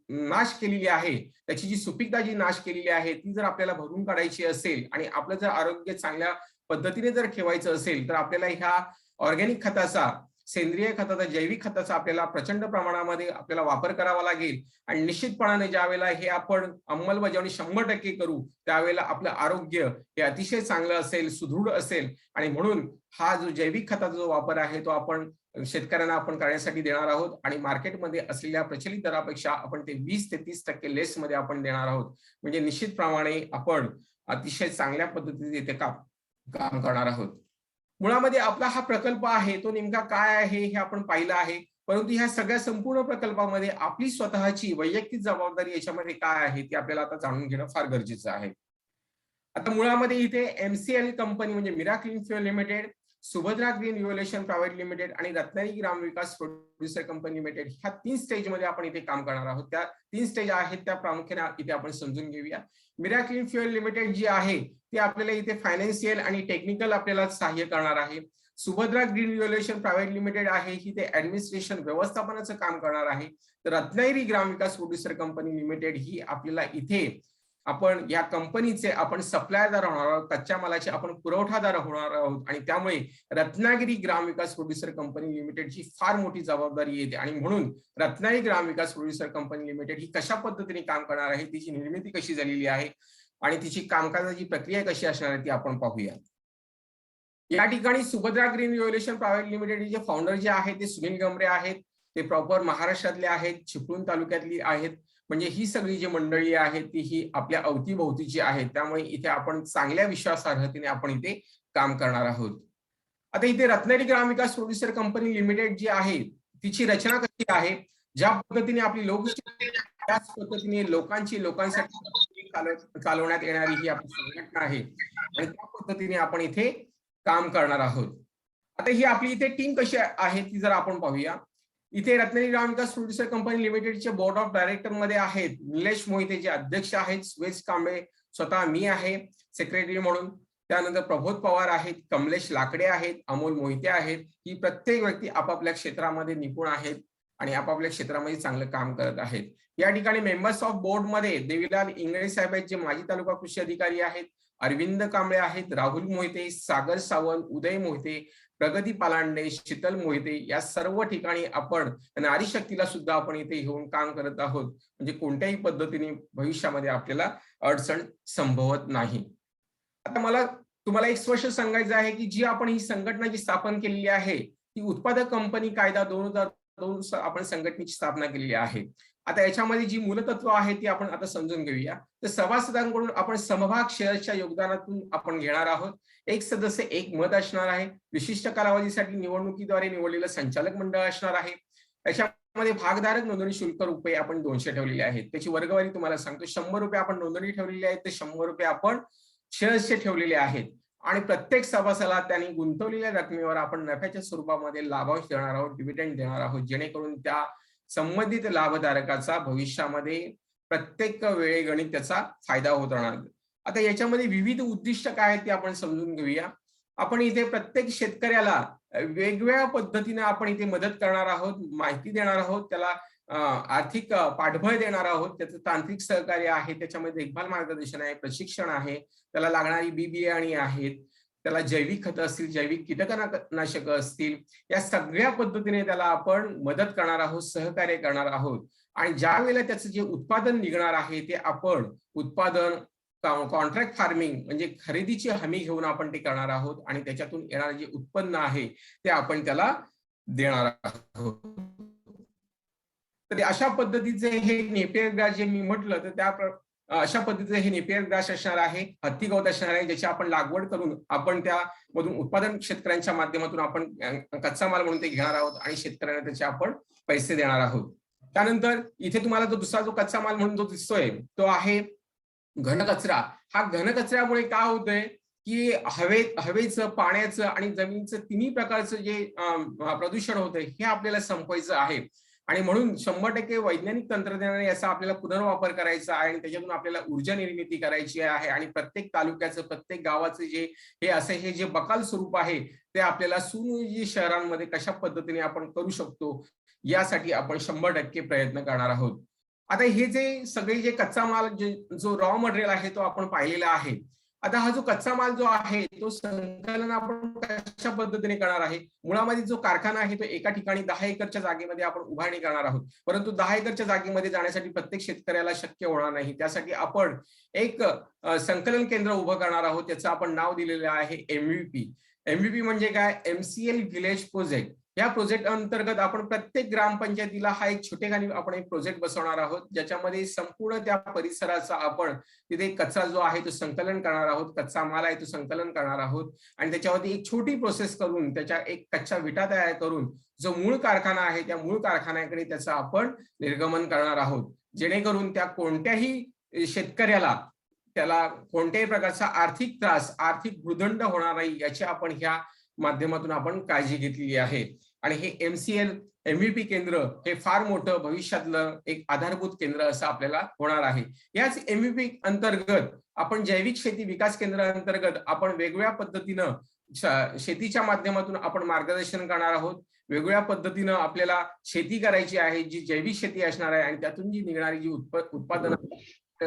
नाश केलेली आहे, त्याची जी सुपीकता जी नाश केलेली आहे ती जर आपल्याला भरून काढायची असेल आणि आपलं जर आरोग्य चांगल्या पद्धतीने जर ठेवायचं असेल तर आपल्याला ह्या ऑर्गॅनिक खताचा, सेंद्रिय खताचा, जैविक खताचा आपल्याला प्रचंड प्रमाणामध्ये आपल्याला वापर करावा लागेल. आणि निश्चितपणाने ज्या वेळेला हे आपण अंमलबजावणी 100% करू त्यावेळेला आपलं आरोग्य हे अतिशय चांगलं असेल, सुदृढ असेल. आणि म्हणून हा जो जैविक खताचा जो वापर आहे तो आपण शेतकऱ्यांना आपण करण्यासाठी देणार आहोत. आणि मार्केटमध्ये असलेल्या प्रचलित दरापेक्षा आपण ते 20 ते 30% लेस मध्ये आपण देणार आहोत. म्हणजे निश्चितप्रमाणे आपण अतिशय चांगल्या पद्धतीने इथे काम करणार आहोत. मुळामध्ये आपला हा प्रकल्प आहे तो नेमका काय आहे हे आपण पाहिलं आहे. परंतु ह्या सगळ्या संपूर्ण प्रकल्पामध्ये आपली स्वतःची वैयक्तिक जबाबदारी याच्यामध्ये काय आहे ते आपल्याला आता जाणून घेणं फार गरजेचं आहे. आता मुळामध्ये इथे MCL कंपनी म्हणजे Meera Clean Fuel Limited, Subhadra Green Revolution Private Limited आणि Ratnagiri Gram Vikas producer company Limited ह्या 3 स्टेज मध्ये आपण इथे काम करणार आहोत. त्या 3 स्टेज आहेत त्या प्रामुख्याने इथे आपण समजून घेऊया. मीरा क्लीन फ्युएल लिमिटेड जी आहे ती आपल्याला इथे फायनान्शियल आणि टेक्निकल आपल्याला सहाय्य करणार आहे. Subhadra Green Revolution Private limited आहे ही ते ऍडमिनिस्ट्रेशन व्यवस्थापनाचं काम करणार आहे. तर Ratnagiri Gram Vikas producer company limited ही आपल्याला इथे आपण या कंपनीचे आपण सप्लायरदार होणार आहोत, कच्च्या मालाचे आपण पुरवठादार होणार आहोत. आणि त्यामुळे रत्नागिरी ग्राम विकास प्रोड्युसर कंपनी लिमिटेडची फार मोठी जबाबदारी येते. आणि म्हणून Ratnagiri Gram Vikas producer company limited ही कशा पद्धतीने काम करणार आहे, तिची निर्मिती कशी झालेली आहे आणि तिची कामकाजाची प्रक्रिया कशी असणार आहे ती आपण पाहूया. या ठिकाणी Subhadra Green Revolution Private limited जे फाउंडर जे आहेत ते सुनील गमरे आहेत. ते प्रॉपर महाराष्ट्रातले आहेत, चिपळूण तालुक्यातली आहेत. म्हणजे ही सगळी जी मंडळी आहे ती ही आपल्या अवतीभोवतीची आहे. त्यामुळे इथे आपण चांगल्या विश्वासार्हतेने आपण इथे काम करणार आहोत. आता इथे Ratnagiri Gram Vikas producer company limited जी आहे तिची रचना कशी आहे, ज्या पद्धतीने आपली लोकशाही त्याच पद्धतीने लोकांसाठी चालवण्यात येणारी ही आपली संघटना आहे आणि त्या पद्धतीने आपण इथे काम करणार आहोत. आता ही आपली इथे टीम कशी आहे ती जर आपण पाहूया. इथे रत्नागिरी ग्राम विकास प्रोड्युसर कंपनी लिमिटेडचे बोर्ड ऑफ डायरेक्टर मध्ये आहेत निलेश मोहिते जे अध्यक्ष आहेत, सुरेश कांबळे, स्वतः मी आहे सेक्रेटरी म्हणून. त्यानंतर प्रबोध पवार आहेत, कमलेश लाकडे आहेत, अमोल मोहिते आहेत. ही प्रत्येक व्यक्ती आपापल्या क्षेत्रामध्ये निपुण आहेत आणि आपापल्या क्षेत्रामध्ये चांगलं काम करत आहेत. या ठिकाणी मेंबर्स ऑफ बोर्ड मध्ये देवीलाल इंगळे साहेब आहेत जे माजी तालुका कृषी अधिकारी आहेत, अरविंद कांबळे आहेत, राहुल मोहिते, सागर सावंत, उदय मोहिते, प्रगती पालांडे, शीतल मोहिते या सर्व ठिकाणी आपण नारी शक्तीला सुद्धा आपण इथे घेऊन काम करत आहोत. म्हणजे कोणत्याही पद्धतीने भविष्यामध्ये आपल्याला अडचण संभवत नाही. आता मला तुम्हाला एक स्पष्ट सांगायचं आहे की जी आपण ही संघटना जी स्थापन केलेली आहे ती उत्पादक कंपनी कायदा 2002 आपण संघटनेची स्थापना केलेली आहे. आता याच्यामध्ये जी मूलतत्व आहे ती आपण आता समजून घेऊया. तर सभासदांकडून आपण समभाग शेअर्सच्या योगदानातून आपण घेणार आहोत. एक सदस्य एक मत असणार आहे. विशिष्ट कालावधीसाठी निवडणुकीद्वारे निवडलेलं संचालक मंडळ असणार आहे. याच्यामध्ये भागधारक नोंदणी शुल्क रुपये आपण 200 ठेवलेले आहेत. त्याची वर्गवारी तुम्हाला सांगतो. 100 रुपये आपण नोंदणी ठेवलेली आहे, तर 100 रुपये आपण शेअर्सचे ठेवलेले आहेत आणि प्रत्येक सभासदाला त्यांनी गुंतवलेल्या रकमेवर आपण नफ्याच्या स्वरूपामध्ये लाभांश देणार आहोत, डिव्हिडंड देणार आहोत, जेणेकरून त्या संबंधित लाभधारकाचा भविष्यामध्ये प्रत्येक वेळेगणिक त्याचा फायदा होत राहणार. आता याच्यामध्ये विविध उद्दिष्ट काय आहेत ते आपण समजून घेऊया. आपण इथे प्रत्येक शेतकऱ्याला वेगवेगळ्या पद्धतीने आपण इथे मदत करणार आहोत, माहिती देणार आहोत, त्याला आर्थिक पाठबळ देणार आहोत, त्याचं तांत्रिक सहकार्य आहे, त्याच्यामध्ये देखभाल मार्गदर्शन आहे, प्रशिक्षण आहे, त्याला लागणारी बी बियाणे आहेत, त्याला जैविक खतं असतील, जैविक कीटकनाशक असतील, या सगळ्या पद्धतीने त्याला आपण मदत करणार आहोत, सहकार्य करणार आहोत. आणि ज्या वेळेला त्याचं जे उत्पादन निघणार आहे ते आपण उत्पादन कॉन्ट्रॅक्ट फार्मिंग म्हणजे खरेदीची हमी घेऊन आपण ते करणार आहोत आणि त्याच्यातून येणारे जे उत्पन्न आहे ते आपण त्याला देणार आहोत. तर अशा पद्धतीचे हे नेपियर ग्रास जे मी म्हटलं तर त्या अशा पद्धतीचे हे नेपियर ग्रास असणार आहे, हत्ती गवत असणार आहे, ज्याची आपण लागवड करून आपण त्यामधून उत्पादन शेतकऱ्यांच्या माध्यमातून आपण कच्चा माल म्हणून ते घेणार आहोत आणि शेतकऱ्यांना त्याचे आपण पैसे देणार आहोत. त्यानंतर इथे तुम्हाला जो दुसरा जो कच्चा माल म्हणून जो दिसतोय तो आहे घनकचरा. हा घनकचऱ्यामुळे काय होतंय की हवेचं, पाण्याचं आणि जमिनीचं तिन्ही प्रकारचं जे प्रदूषण होतंय हे आपल्याला संपवायचं आहे. आणि म्हणून 100% वैज्ञानिक तंत्रज्ञानाने याचा आपल्याला पुनर्वापर करायचा आहे आणि त्याच्यातून आपल्याला ऊर्जा निर्मिती करायची आहे आणि प्रत्येक तालुक्याचं, प्रत्येक गावाचं हे जे बकाल स्वरूप आहे ते आपल्याला सुनियोजित शहरांमध्ये कशा पद्धतीने आपण करू शकतो यासाठी आपण 100% प्रयत्न करणार आहोत. आता हे जे सगळे जे कच्चा माल जो रॉ मटेरियल आहे तो आपण पाहिलेला आहे. आता हा जो कच्चा माल जो आहे तो संकलन आपण कशा पद्धतीने करणार आहे. मुळामध्ये जो कारखाना आहे तो एका ठिकाणी 10 एकरच्या जागेमध्ये आपण उभारणी करणार आहोत, परंतु 10 एकरच्या जागेमध्ये जाण्यासाठी प्रत्येक शेतकऱ्याला शक्य होणार नाही. त्यासाठी आपण एक संकलन केंद्र उभं करणार आहोत. त्याचं आपण नाव दिलेलं आहे MVP. MVP म्हणजे काय, MCL विलेज प्रोजेक्ट. या प्रोजेक्ट अंतर्गत आपण प्रत्येक ग्रामपंचायतीला हा एक छोटेखानी आपण एक प्रोजेक्ट बसवणार आहोत, ज्याच्यामध्ये संपूर्ण त्या परिसराचा आपण तिथे कचरा जो आहे तो संकलन करणार आहोत, कच्चा माल आहे तो संकलन करणार आहोत आणि त्याच्यावरती एक छोटी प्रोसेस करून त्याच्या एक कच्चा विटा तयार करून जो मूळ कारखाना आहे त्या मूळ कारखान्याकडे त्याचं आपण निर्गमन करणार आहोत, जेणेकरून त्या कोणत्याही शेतकऱ्याला त्याला कोणत्याही प्रकारचा आर्थिक त्रास, आर्थिक भूर्दंड होणार नाही याची आपण ह्या माध्यमातून आपण काळजी घेतलेली आहे. आणि हे MCL MVP केंद्र हे फार मोठं भविष्यातलं एक आधारभूत केंद्र असं आपल्याला होणार आहे. याच MVP अंतर्गत आपण जैविक शेती विकास केंद्र अंतर्गत आपण वेगवेगळ्या पद्धतीनं शेतीच्या माध्यमातून आपण मार्गदर्शन करणार आहोत. वेगवेगळ्या पद्धतीनं आपल्याला शेती करायची आहे जी जैविक शेती असणार आहे आणि त्यातून जी निघणारी जी उत्पादन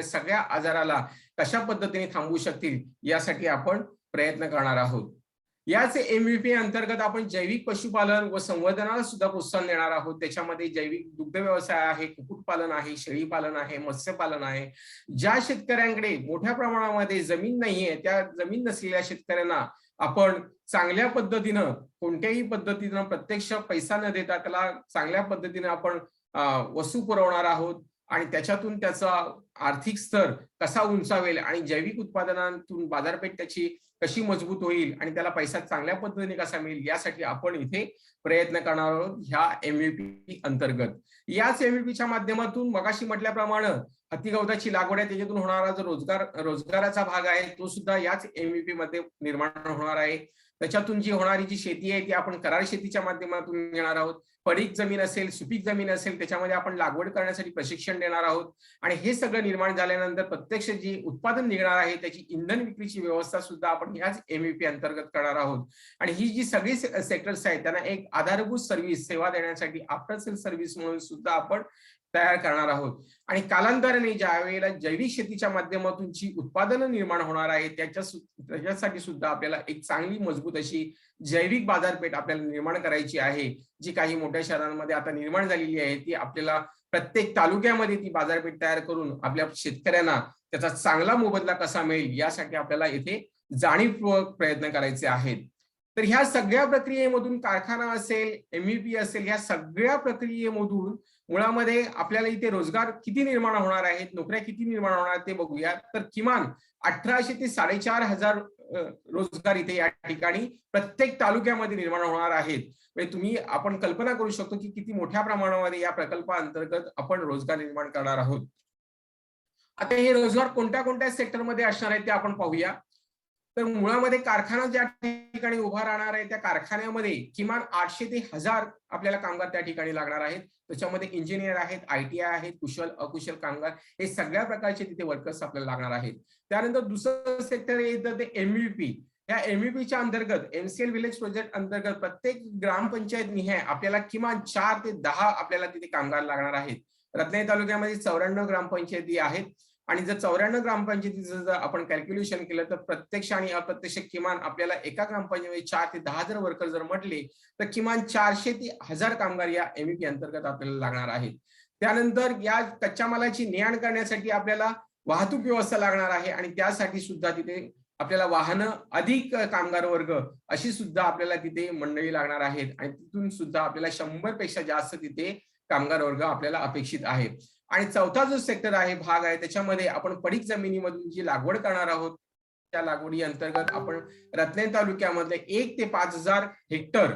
सगळ्या आजाराला कशा पद्धतीने थांबवू शकतील यासाठी आपण प्रयत्न करणार आहोत. याच MVP अंतर्गत आपण जैविक पशुपालन व संवर्धनाला सुद्धा प्रोत्साहन देणार आहोत. त्याच्यामध्ये जैविक दुग्ध व्यवसाय आहे, कुक्कुटपालन आहे, शेळीपालन आहे, मत्स्यपालन आहे. ज्या शेतकऱ्यांकडे मोठ्या प्रमाणामध्ये जमीन नाहीये त्या जमीन नसलेल्या शेतकऱ्यांना आपण चांगल्या पद्धतीनं कोणत्याही पद्धतीनं प्रत्यक्ष पैसा न देता त्याला चांगल्या पद्धतीने आपण वस्तू पुरवणार आहोत आणि त्याच्यातून त्याचा आर्थिक स्तर कसा उंचावेल आणि जैविक उत्पादनातून बाजारपेठ त्याची कशी मजबूत होईल आणि त्याला पैसा चांगल्या पद्धतीने कसा मिळेल यासाठी आपण इथे प्रयत्न करणार आहोत ह्या MVP अंतर्गत. याच MVPच्या माध्यमातून मगाशी म्हटल्याप्रमाणे हत्तीगवताची लागवड आहे, त्याच्यातून होणारा जो रोजगाराचा भाग आहे तो सुद्धा याच MVP मध्ये निर्माण होणार आहे. त्याच्यातून जी होणारी जी शेती आहे ती आपण करार शेतीच्या माध्यमातून घेणार आहोत. पडीक जमीन असेल, सुपीक जमीन असेल त्याच्यामध्ये आपण लागवड करण्यासाठी प्रशिक्षण देणार आहोत आणि हे सगळं निर्माण झाल्यानंतर प्रत्यक्ष जी उत्पादन निघणार आहे त्याची इंधन विक्रीची व्यवस्था सुद्धा आपण याच MVP अंतर्गत करणार आहोत. आणि ही जी सगळी सेक्टर्स आहेत त्यांना एक आधारभूत सर्व्हिस सेवा देण्यासाठी आफ्टर सेल सर्व्हिस म्हणून सुद्धा आपण तयार करणार आहोत. आणि कालांतराने ज्या वेळेला जैविक शेतीच्या माध्यमातून जी उत्पादनं निर्माण होणार आहे त्याच्यासाठी सुद्धा आपल्याला एक चांगली मजबूत अशी जैविक बाजारपेठ आपल्याला निर्माण करायची आहे, जी काही मोठ्या शहरांमध्ये आता निर्माण झालेली आहे. ती आपल्याला प्रत्येक तालुक्यामध्ये ती बाजारपेठ तयार करून आपल्या शेतकऱ्यांना त्याचा चांगला मोबदला कसा मिळेल यासाठी आपल्याला इथे जाणीवपूर्वक प्रयत्न करायचे आहेत. तर ह्या सगळ्या प्रक्रियेमधून कारखाना असेल, MVP असेल, ह्या सगळ्या प्रक्रियेमधून मुळामध्ये आपल्याला इथे रोजगार किती निर्माण होणार आहेत, नोकऱ्या किती निर्माण होणार आहेत ते बघूया. तर किमान 1800 ते 4500 रोजगार इथे या ठिकाणी प्रत्येक तालुक्यामध्ये निर्माण होणार आहेत. म्हणजे तुम्ही आपण कल्पना करू शकतो की किती मोठ्या प्रमाणामध्ये या प्रकल्पाअंतर्गत आपण रोजगार निर्माण करणार आहोत. आता हे रोजगार कोणत्या कोणत्या सेक्टरमध्ये असणार आहेत ते आपण पाहूया. तर मुळामध्ये कारखाना ज्या ठिकाणी उभा राहणार आहे त्या कारखान्यामध्ये किमान 800 ते 1000 आपल्याला कामगार त्या ठिकाणी लागणार आहेत. त्याच्यामध्ये इंजिनियर आहेत, ITI आहेत, कुशल अकुशल कामगार, हे सगळ्या प्रकारचे तिथे वर्कर्स आपल्याला लागणार आहेत. त्यानंतर दुसरं सेक्टर येतं ते MVP. या MVP अंतर्गत MCL विलेज प्रोजेक्ट अंतर्गत प्रत्येक ग्रामपंचायत निहाय आपल्याला किमान 4 ते 10 आपल्याला तिथे कामगार लागणार आहेत. रत्नागिरी तालुक्यामध्ये 94 ग्रामपंचायती आहेत आणि जर 94 ग्रामपंचायतीचं जर आपण कॅल्क्युलेशन केलं तर प्रत्यक्ष आणि अप्रत्यक्ष किमान आपल्याला एका ग्रामपंचायतीमध्ये 4 ते 10 जर वर्कर जर म्हटले तर किमान 400 ते 1000 कामगार या MVP अंतर्गत आपल्याला लागणार आहेत. त्यानंतर या कच्च्या मालाची ने-आण करण्यासाठी आपल्याला वाहतूक व्यवस्था लागणार आहे आणि त्यासाठी सुद्धा तिथे आपल्याला वाहनं अधिक कामगार वर्ग अशी सुद्धा आपल्याला तिथे मंडळी लागणार आहेत आणि तिथून सुद्धा आपल्याला 100 पेक्षा जास्त तिथे कामगार वर्ग आपल्याला अपेक्षित आहे. आणि चौथा जो सेक्टर आहे, भाग आहे, त्याच्यामध्ये आपण पडीक जमिनीमधून जी लागवड करणार आहोत त्या लागवडी अंतर्गत आपण रत्नागिरी तालुक्यामधले 1 ते 5000 हेक्टर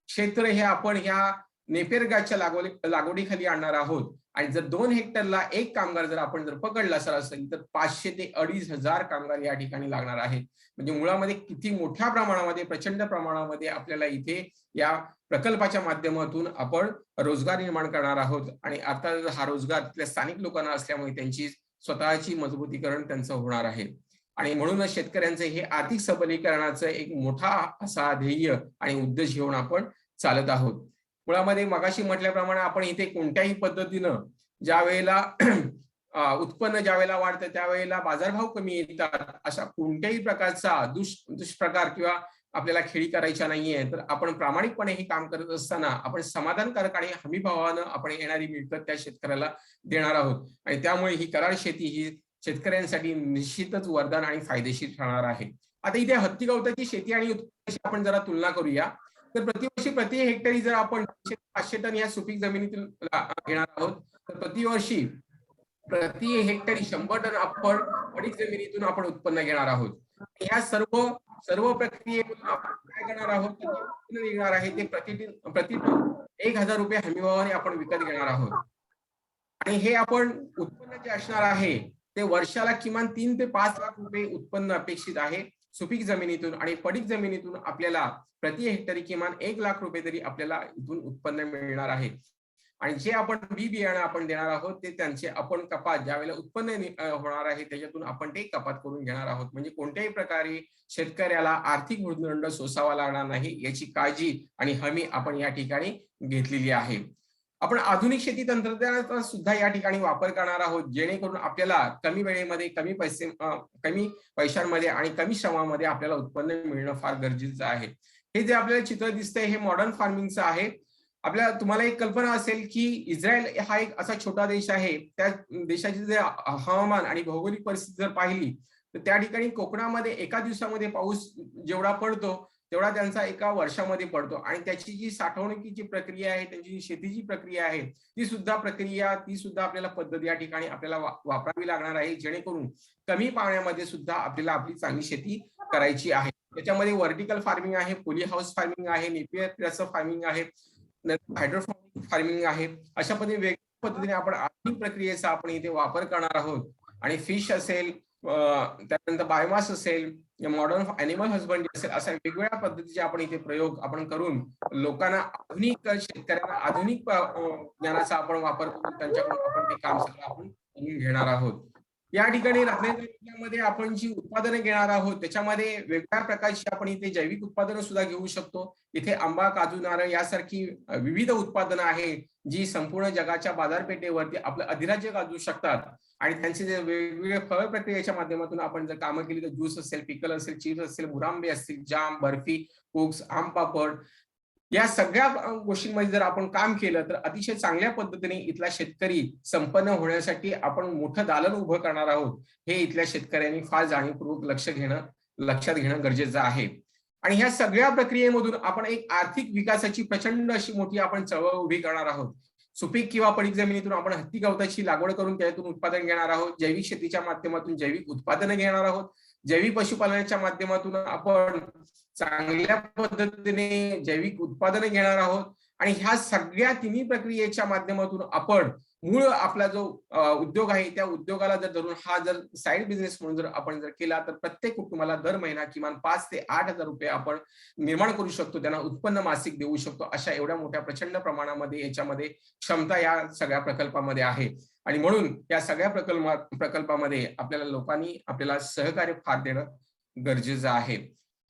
क्षेत्र हे आपण ह्या नेपियर गाछच्या लागवडीखाली आणणार आहोत. आणि जर 2 हेक्टरला एक कामगार जर आपण जर पकडला सरासरी तर 500 ते 2500 कामगार या ठिकाणी लागणार आहेत. म्हणजे मुळामध्ये किती मोठ्या प्रमाणामध्ये, प्रचंड प्रमाणामध्ये आपल्याला इथे या प्रकल्पाच्या माध्यमातून आपण रोजगार निर्माण करणार आहोत. आणि अर्थात हा रोजगार तिथल्या स्थानिक लोकांना असल्यामुळे त्यांची स्वतःची मजबूतीकरण त्यांचं होणार आहे. आणि म्हणूनच शेतकऱ्यांचं हे आर्थिक सबलीकरणाचं एक मोठा असा ध्येय आणि उद्देश घेऊन आपण चालत आहोत. मुळामध्ये मगाशी म्हटल्याप्रमाणे आपण इथे कोणत्याही पद्धतीनं ज्या वेळेला उत्पन्न ज्या वेळेला वाढतं त्यावेळेला बाजारभाव कमी येतात, अशा कोणत्याही प्रकारचा दुष्प्रकार किंवा आपल्याला खेळी करायच्या नाहीये. तर आपण प्रामाणिकपणे हे काम करत असताना आपण समाधानकारक आणि हमीभावानं आपण येणारी मिळकत त्या शेतकऱ्याला देणार आहोत. आणि त्यामुळे ही करार शेती ही शेतकऱ्यांसाठी निश्चितच वरदान आणि फायदेशीर ठरणार आहे. आता इथे हत्ती गवताची शेती आणि उत्पन्नाची आपण जरा तुलना करूया. तर प्रतिवर्षी प्रति हेक्टरी जर आपण 500 टन या सुपीक जमिनीतून घेणार आहोत तर प्रतिवर्षी प्रति हेक्टरी 100 टन आपण पडीक जमिनीतून आपण उत्पन्न घेणार आहोत. या सर्व प्रक्रियेतून आपण काय करणार आहोत, उत्पन्न निघणार आहे ते प्रति टन 1000 रुपये हमीभावाने आपण विकत घेणार आहोत. आणि हे आपण उत्पन्न जे असणार आहे ते वर्षाला किमान 3 ते 5 लाख रुपये उत्पन्न अपेक्षित आहे सुपीक जमिनीतून. आणि पडीक जमिनीतून आपल्याला प्रति हेक्टरी किमान 1 लाख रुपये तरी आपल्याला इथून उत्पन्न मिळणार आहे. आणि जे आपण बी बियाणं आपण देणार आहोत ते त्यांचे आपण कपात ज्या वेळेला उत्पन्न होणार आहे त्याच्यातून आपण ते कपात करून घेणार आहोत. म्हणजे कोणत्याही प्रकारे शेतकऱ्याला आर्थिक भूर्दंड सोसावा लागणार नाही याची काळजी आणि हमी आपण या ठिकाणी घेतलेली आहे. आपण आधुनिक शेती तंत्रज्ञानाचा सुद्धा या ठिकाणी वापर करणार आहोत जेणेकरून आपल्याला कमी वेळेमध्ये कमी पैशांमध्ये आणि कमी श्रमामध्ये आपल्याला उत्पन्न मिळणं फार गरजेचं आहे. हे जे आपल्याला चित्र दिसतंय हे मॉडर्न फार्मिंगचं आहे. तुम्हाला एक कल्पना असेल की इस्रायल हा एक असा छोटा देश आहे, त्या देशाची जर हवामान आणि भौगोलिक परिस्थिती जर पाहिली तर त्या ठिकाणी कोकणामध्ये एका दिवसामध्ये पाऊस जेवढा पडतो तेवढा त्यांचा एका वर्षामध्ये पडतो. आणि त्याची जी साठवणुकीची प्रक्रिया आहे, त्यांची जी शेतीची प्रक्रिया आहे ती सुद्धा आपल्याला पद्धत या ठिकाणी आपल्याला वापरावी लागणार आहे जेणेकरून कमी पाण्यामध्ये सुद्धा आपल्याला आपली चांगली शेती करायची आहे. त्याच्यामध्ये व्हर्टिकल फार्मिंग आहे, पोली हाऊस फार्मिंग आहे, नेपियर फार्मिंग आहे, हायड्रोफोनिक फार्मिंग आहे. अशा वेगवेगळ्या पद्धतीने आपण आधुनिक प्रक्रियेचा आपण इथे वापर करणार आहोत. आणि फिश असेल, त्यानंतर बायोमास असेल, मॉडर्न ॲनिमल हजबंडरी असेल, अशा वेगवेगळ्या पद्धतीचे आपण इथे प्रयोग आपण करून लोकांना शेतकऱ्यांना आधुनिक ज्ञानाचा आपण वापर करून त्यांच्याकडून आपण ते काम सगळं आपण करून घेणार आहोत. या ठिकाणी रत्नागिरी जिल्ह्यामध्ये आपण जी उत्पादने घेणार आहोत त्याच्यामध्ये वेगवेगळ्या प्रकारची आपण इथे जैविक उत्पादनं सुद्धा घेऊ शकतो. इथे आंबा, काजू, नारळ यासारखी विविध उत्पादनं आहेत जी संपूर्ण जगाच्या बाजारपेठेवरती आपलं अधिराज्य गाजवू शकतात. आणि त्यांचे जे वेगवेगळे फळ प्रक्रियेच्या माध्यमातून आपण जर कामं केली तर ज्यूस असेल, पिकल असेल, चिप्स असेल, मुरांबे असतील, जाम, बर्फी, कुक्स, आम पापड या सगळ्या गोष्टींमध्ये जर आपण काम केलं तर अतिशय चांगल्या पद्धतीने इथला शेतकरी संपन्न होण्यासाठी आपण मोठं दालन उभं करणार आहोत. हे इथल्या शेतकऱ्यांनी फार जाणीवपूर्वक लक्षात घेणं गरजेचं आहे. आणि ह्या सगळ्या प्रक्रियेमधून आपण एक आर्थिक विकासाची प्रचंड अशी मोठी आपण चळवळ उभी करणार आहोत. सुपीक किंवा पडीक जमिनीतून आपण हत्ती गवताची लागवड करून त्यातून उत्पादन घेणार आहोत. जैविक शेतीच्या माध्यमातून जैविक उत्पादनं घेणार आहोत. जैविक पशुपालनाच्या माध्यमातून आपण चांगल्या पद्धतीने जैविक उत्पादने घेणार आहोत. आणि ह्या सगळ्या तिन्ही प्रक्रियेच्या माध्यमातून आपण मूळ आपला जो उद्योग आहे त्या उद्योगाला जर धरून हा जर साईड बिझनेस म्हणून जर आपण जर केला तर प्रत्येक कुटुंबाला दर महिना किमान 5 ते 8,000 रुपये आपण निर्माण करू शकतो, त्यांना उत्पन्न मासिक देऊ शकतो. अशा एवढ्या मोठ्या प्रचंड प्रमाणामध्ये याच्यामध्ये क्षमता या सगळ्या प्रकल्पामध्ये आहे. आणि म्हणून या सगळ्या प्रकल्पामध्ये आपल्याला लोकांनी आपल्याला सहकार्य फार देणं गरजेचं आहे.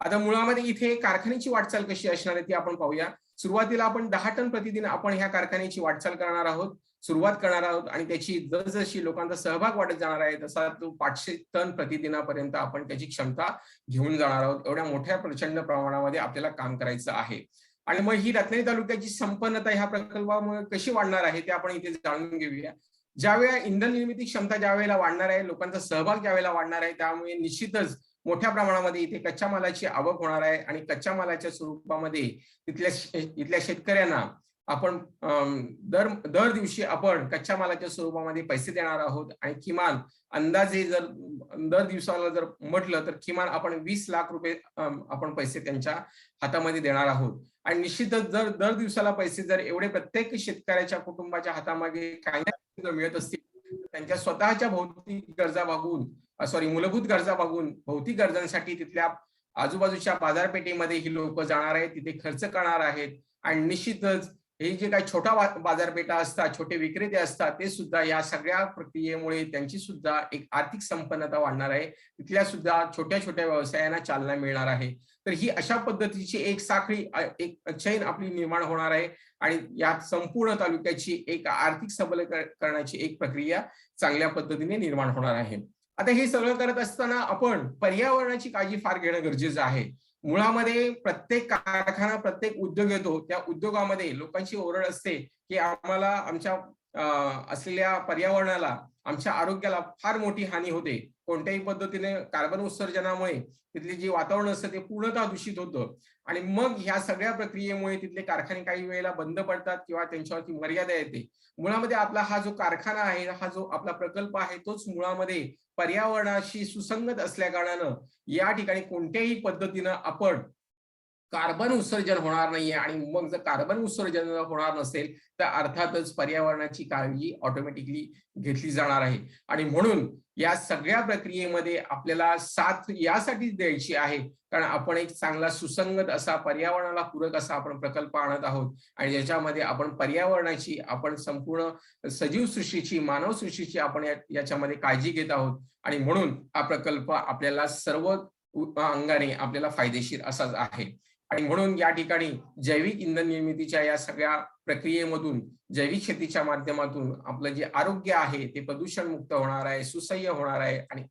आता मुळामध्ये इथे कारखान्याची वाटचाल कशी असणार आहे ती आपण पाहूया. सुरुवातीला आपण 10 टन प्रतिदिन आपण ह्या कारखान्याची वाटचाल करणार आहोत, सुरुवात करणार आहोत आणि त्याची जसजशी लोकांचा सहभाग वाढत जाणार आहे तसा तो 500 टन प्रतिदिनापर्यंत आपण त्याची क्षमता घेऊन जाणार आहोत. एवढ्या मोठ्या प्रचंड प्रमाणामध्ये आपल्याला काम करायचं आहे. आणि मग ही रत्नागिरी तालुक्याची संपन्नता ह्या प्रकल्पामुळे कशी वाढणार आहे ते आपण इथे जाणून घेऊया. ज्यावेळेला इंधन निर्मिती क्षमता ज्यावेळेला वाढणार आहे, लोकांचा सहभाग ज्यावेळेला वाढणार आहे, त्यामुळे निश्चितच मोठ्या प्रमाणामध्ये इथे कच्च्या मालाची आवक होणार आहे आणि कच्च्या मालाच्या स्वरूपामध्ये इथल्या शेतकऱ्यांना आपण दर दिवशी आपण कच्च्या मालाच्या स्वरूपामध्ये पैसे देणार आहोत. आणि किमान अंदाजे जर दर दिवसाला जर म्हटलं तर किमान आपण 20 लाख रुपये आपण पैसे त्यांच्या हातामध्ये देणार आहोत. आणि निश्चितच जर दर दिवसाला पैसे जर एवढे प्रत्येक शेतकऱ्याच्या कुटुंबाच्या हातामागे काही ना मिळत असतील, त्यांच्या स्वतःच्या भौतिक गरजा भागून मूलभूत गरजा भागून भौतिक गरजांसाठी तिथल्या आजूबाजूच्या बाजारपेठेमध्ये ही लोक जाणार आहेत, तिथे खर्च करणार आहेत. आणि निश्चितच हे जे काही छोटा बाजारपेठा असतात, छोटे विक्रेते असतात, ते सुद्धा या सगळ्या प्रक्रियेमुळे त्यांची सुद्धा एक आर्थिक संपन्नता वाढणार आहे. तिथल्या सुद्धा छोट्या छोट्या व्यवसायांना चालना मिळणार आहे. तर ही अशा पद्धतीची एक साखळी, एक चैन आपली निर्माण होणार आहे आणि या संपूर्ण तालुक्याची एक आर्थिक सबलीकरणाची एक प्रक्रिया चांगल्या पद्धतीने निर्माण होणार आहे. आता हे सगळं करत असताना आपण पर्यावरणाची काळजी फार घेणं गरजेचं आहे. मुळामध्ये प्रत्येक कारखाना, प्रत्येक उद्योग येतो, त्या उद्योगामध्ये लोकांची ओरड असते की आम्हाला आमच्या असलेल्या पर्यावरणाला, आमच्या आरोग्याला फार मोठी हानी होते. कोणत्याही पद्धतीने कार्बन उत्सर्जनामुळे तिथले जे वातावरण असतं ते पूर्णतः दूषित होतं. आणि मग ह्या सगळ्या प्रक्रियेमुळे तिथले कारखाने काही वेळेला बंद पडतात किंवा त्यांच्यावरती मर्यादा येते. मुळामध्ये आपला हा जो कारखाना आहे, हा जो आपला प्रकल्प आहे, तोच मुळामध्ये पर्यावरणाशी सुसंगत असल्या कारणानं या ठिकाणी कोणत्याही पद्धतीनं आपण कार्बन उत्सर्जन होणार नाहीये. आणि मग जर कार्बन उत्सर्जन होणार नसेल तर अर्थातच पर्यावरणाची काळजी ऑटोमॅटिकली घेतली जाणार आहे. आणि म्हणून या सगळ्या प्रक्रियेमध्ये आपल्याला साथ यासाठी द्यायची आहे कारण आपण एक चांगला सुसंगत असा, पर्यावरणाला पूरक असा आपण प्रकल्प आणत आहोत. आणि ज्याच्यामध्ये आपण पर्यावरणाची, आपण संपूर्ण सजीव सृष्टीची, मानव सृष्टीची आपण याच्यामध्ये काळजी घेत आहोत. आणि म्हणून हा प्रकल्प आपल्याला सर्व अंगाने आपल्याला फायदेशीर असाच आहे. आणि म्हणून या ठिकाणी जैविक इंधन निर्मितीच्या या सगळ्या प्रक्रियेमधून, जैविक शेतीच्या माध्यमातून आपलं जे आरोग्य आहे ते प्रदूषण मुक्त होणार आहे, सुसह्य होणार आहे. आणि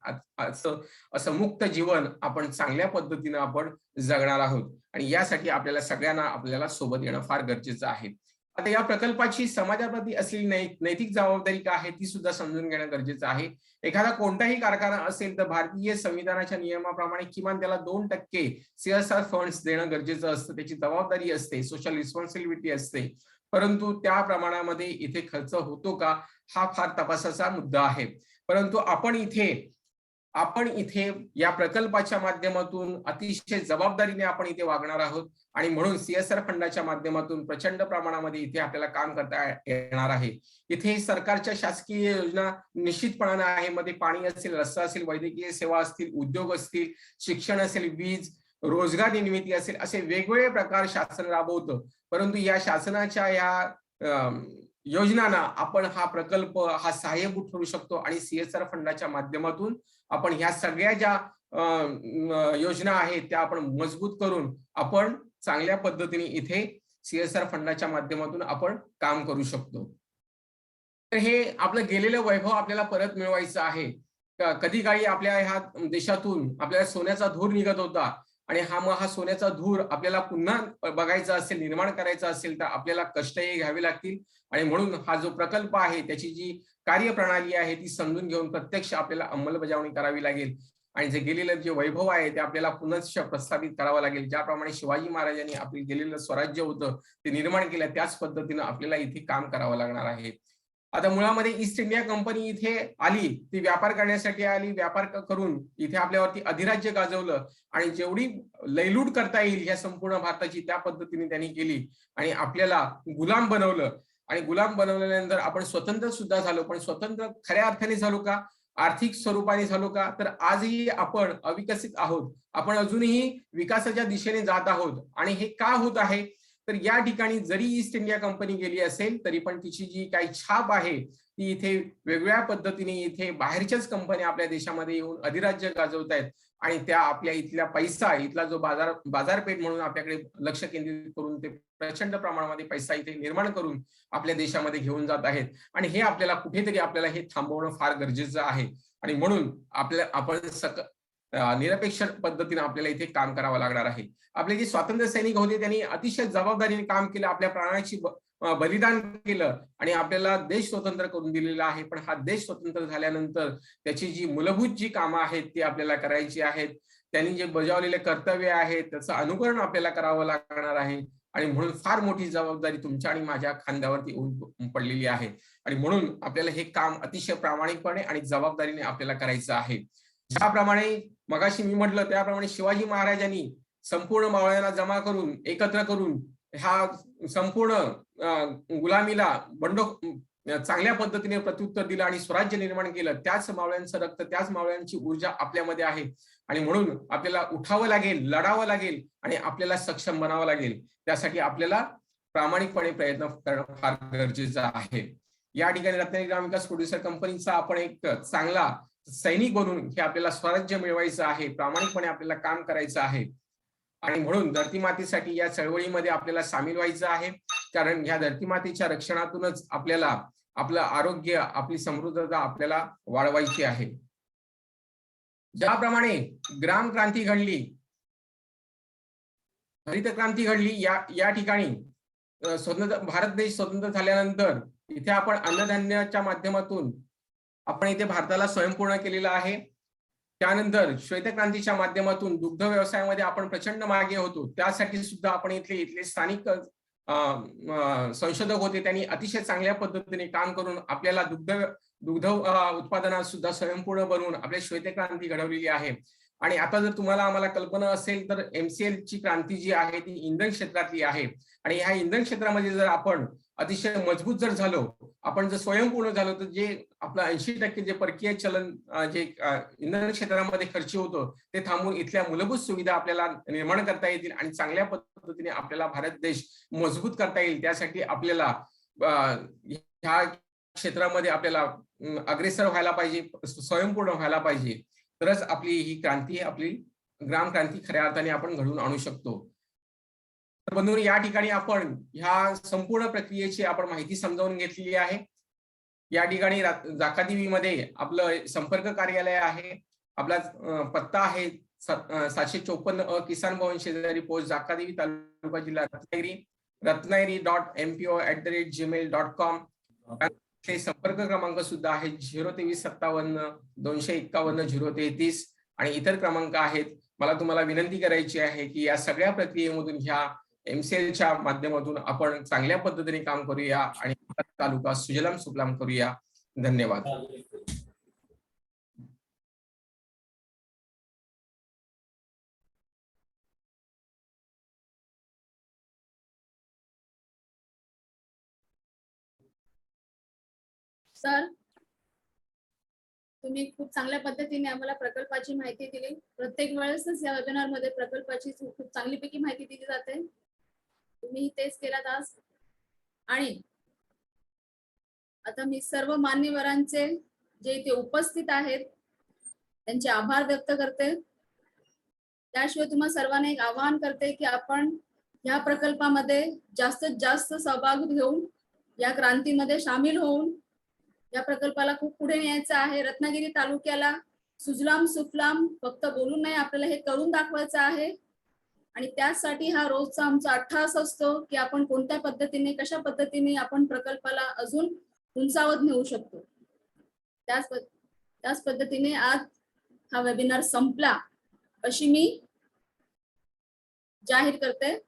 असं मुक्त जीवन आपण चांगल्या पद्धतीने आपण जगणार आहोत. आणि यासाठी आपल्याला सगळ्यांना आपल्याला सोबत येणं फार गरजेचं आहे. आता या प्रकल्पाची समाजाप्रती असलेली नैतिक जबाबदारी काय आहे ती सुद्धा समजून घेणं गरजेचं आहे. एखादा कोणताही कारखाना असेल तर भारतीय संविधानाच्या नियमाप्रमाणे किमान त्याला 2% CSR फंड्स देणं गरजेचं असतं. त्याची जबाबदारी असते, सोशल रिस्पॉन्सिबिलिटी असते. परंतु त्या प्रमाणामध्ये इथे खर्च होतो का, हा फार तपासाचा मुद्दा आहे. परंतु आपण इथे या प्रकल्पाच्या माध्यमातून अतिशय जबाबदारीने आपण इथे वागणार आहोत. आणि म्हणून CSR फंडाच्या माध्यमातून प्रचंड प्रमाणामध्ये इथे आपल्याला काम करता येणार आहे. इथे सरकारच्या शासकीय योजना निश्चितपणाने आहे. मध्ये पाणी असेल, रस्ता असेल, वैद्यकीय सेवा असतील, उद्योग असतील, शिक्षण असेल, वीज, रोजगार निर्मिती असेल, असे वेगवेगळे प्रकार शासन राबवतं. परंतु या शासनाच्या या योजनांना आपण हा प्रकल्प, हा सहाय्यभूत ठरू शकतो. आणि CSR फंडाच्या माध्यमातून आपण ह्या सगळ्या ज्या योजना आहेत त्या आपण मजबूत करून आपण चांगल्या पद्धतीने इथे CSR फंडाच्या माध्यमातून आपण काम करू शकतो. तर हे आपलं गेलेलं वैभव आपल्याला परत मिळवायचं आहे. कधी काळी आपल्या ह्या देशातून आपल्याला सोन्याचा धूर निघत होता आणि हा सोन्याचा धूर आपल्याला पुन्हा बघायचा असेल, निर्माण करायचा असेल तर आपल्याला कष्टही घ्यावे लागतील. आणि म्हणून हा जो प्रकल्प आहे त्याची जी कार्यप्रणाली आहे ती समजून घेऊन प्रत्यक्ष आपल्याला अंमलबजावणी करावी लागेल. आणि जे गेलेलं जे वैभव आहे ते आपल्याला पुनश्च प्रस्थापित करावं लागेल. ज्याप्रमाणे शिवाजी महाराजांनी आपले गेलेलं स्वराज्य होतं ते निर्माण केलं, त्याच पद्धतीनं आपल्याला इथे काम करावं लागणार आहे. आता मुळामध्ये ईस्ट इंडिया कंपनी इथे आली, ती व्यापार करण्यासाठी आली. व्यापार करून इथे आपल्यावरती अधिराज्य गाजवलं आणि जेवढी लयलूट करता येईल या संपूर्ण भारताची त्या पद्धतीने त्यांनी केली आणि आपल्याला गुलाम बनवलं. आणि गुलाम बनवल्यानंतर आपण स्वतंत्र सुद्धा झालो, पण स्वतंत्र खऱ्या अर्थाने झालो का, आर्थिक स्वरूपाने झालो का, तर आजही आपण अविकसित आहोत. आपण अजूनही विकासाच्या दिशेने जात आहोत. आणि हे का होत आहे, तर या ठिकाणी जरी ईस्ट इंडिया कंपनी गेली असेल तरी पण तिची जी काही छाप आहे ती इथे वेगवेगळ्या पद्धतीने इथे बाहेरच्याच कंपन्या आपल्या देशामध्ये येऊन अधिराज्य गाजवत आहेत आणि त्या आपल्या इथला पैसा, इथला जो बाजारपेठ म्हणून आपल्याकडे लक्ष केंद्रित करून ते प्रचंड प्रमाणामध्ये पैसा इथे निर्माण करून आपल्या देशामध्ये घेऊन जात आहेत. आणि हे आपल्याला कुठेतरी आपल्याला हे थांबवणं फार गरजेचं आहे. आणि म्हणून आपण निरपेक्ष पद्धतीने आपल्याला इथे काम करावं लागणार आहे. आपले जे स्वातंत्र्य सैनिक होते त्यांनी अतिशय जबाबदारीने काम केलं, आपल्या प्राणाची बलिदान केलं आणि आपल्याला देश स्वतंत्र करून दिलेला आहे. पण हा देश स्वतंत्र झाल्यानंतर त्याची जी मूलभूत जी कामं आहेत ती आपल्याला करायची आहेत. त्यांनी जे बजावलेले कर्तव्य आहेत त्याचं अनुकरण आपल्याला करावं लागणार आहे. आणि म्हणून फार मोठी जबाबदारी तुमच्या आणि माझ्या खांद्यावरती पडलेली आहे. आणि म्हणून आपल्याला हे काम अतिशय प्रामाणिकपणे आणि जबाबदारीने आपल्याला करायचं आहे. ज्याप्रमाणे मगाशी मी म्हटलं त्याप्रमाणे शिवाजी महाराजांनी संपूर्ण मावळ्यांना जमा करून एकत्र करून ह्या संपूर्ण गुलामीला चांगल्या पद्धतीने प्रत्युत्तर दिलं आणि स्वराज्य निर्माण केलं. त्याच मावळ्यांचं रक्त, त्याच मावळ्यांची ऊर्जा आपल्यामध्ये आहे. आणि म्हणून आपल्याला उठावं लागेल, लढावं लागेल आणि आपल्याला सक्षम बनावं लागेल. त्यासाठी आपल्याला प्रामाणिकपणे प्रयत्न करणं फार गरजेचं आहे. या ठिकाणी रत्नागिरी ग्रामविकास प्रोड्युसर कंपनीचा आपण एक चांगला सैनिक बनून हे आपल्याला स्वराज्य मिळवायचं आहे, प्रामाणिकपणे आपल्याला काम करायचं आहे. आणि म्हणून धरती मातेसाठी या चळवळीमध्ये आपल्याला सामील व्हायचं आहे. कारण ह्या धरती मातेच्या रक्षणातूनच आपल्याला आपलं आरोग्य, आपली समृद्धता आपल्याला वाढवायची आहे. ज्याप्रमाणे ग्राम क्रांती घडली, हरित क्रांती घडली, या ठिकाणी भारत देश स्वतंत्र झाल्यानंतर इथे आपण अन्नधान्याच्या माध्यमातून आपण इथे भारताला स्वयंपूर्ण केलेलं आहे. त्यानंतर श्वेतक्रांतीच्या माध्यमातून दुग्ध व्यवसायामध्ये आपण प्रचंड मागे होतो. त्यासाठी सुद्धा आपण इथले स्थानिक संशोधक होते, त्यांनी अतिशय चांगल्या पद्धतीने काम करून आपल्याला दुग्ध उत्पादनात सुद्धा स्वयंपूर्ण बनवून आपल्या श्वेतक्रांती घडवलेली आहे. आणि आता जर तुम्हाला आम्हाला कल्पना असेल तर MCL ची क्रांती जी आहे ती इंधन क्षेत्रातली आहे. आणि ह्या इंधन क्षेत्रामध्ये जर आपण अतिशय मजबूत जर झालो, आपण जर स्वयंपूर्ण झालो, तर जे आपलं 80% जे परकीय चलन जे इंधन क्षेत्रामध्ये खर्च होतो ते थांबून इथल्या मूलभूत सुविधा आपल्याला निर्माण करता येतील आणि चांगल्या पद्धतीने आपल्याला भारत देश मजबूत करता येईल. त्यासाठी आपल्याला ह्या क्षेत्रामध्ये आपल्याला अग्रेसर व्हायला पाहिजे, स्वयंपूर्ण व्हायला पाहिजे. तरच आपली ही क्रांती, आपली ग्राम क्रांती खऱ्या अर्थाने आपण घडवून आणू शकतो. तर बंधूंनो, या ठिकाणी आपण ह्या संपूर्ण प्रक्रियेची आपण माहिती समजावून घेतलेली आहे. या ठिकाणी जाकादेवीमध्ये आपलं संपर्क कार्यालय आहे. आपला पत्ता आहे 754 किसान भवन शेजारी पोस्ट जाकादेवी, तालुका जिल्हा रत्नागिरी, ratnagiri.mpo@gmail.com. ते संपर्क क्रमांक सुद्धा आहेत 02357 251 033 आणि इतर क्रमांक आहेत. मला तुम्हाला विनंती करायची आहे की या सगळ्या प्रक्रियेमधून ह्या MCLच्या माध्यमातून आपण चांगल्या पद्धतीने काम करूया आणि तालुका सुजलाम सुफलाम करूया. धन्यवाद. सर, तुम्ही खूप चांगल्या पद्धतीने आम्हाला प्रकल्पाची माहिती दिली. प्रत्येक वेळेसच या वेबिनार मध्ये प्रकल्पाची खूप चांगलीपैकी माहिती दिली जाते. तुम्ही तेच केलात आज. आणि आता मी सर्व मान्यवरांचे जे इथे उपस्थित आहेत त्यांचे आभार व्यक्त करते. त्याशिवाय तुम्हाला सर्वांना एक आवाहन करते की आपण या प्रकल्पामध्ये जास्तीत जास्त सहभाग घेऊन या क्रांतीमध्ये सामील होऊन या प्रकल्पाला खूप पुढे न्यायचं आहे. रत्नागिरी तालुक्याला सुजलाम सुफलाम फक्त बोलून नाही, आपल्याला हे करून दाखवायचं आहे. आणि त्यासाठी हा रोजचा आमचा अट्टाहास असतो की आपण कोणत्या पद्धतीने, कशा पद्धतीने आपण प्रकल्पाला अजून उंचावत नेऊ शकतो. त्याच पद्धतीने आज हा वेबिनार संपला अशी मी जाहीर करते.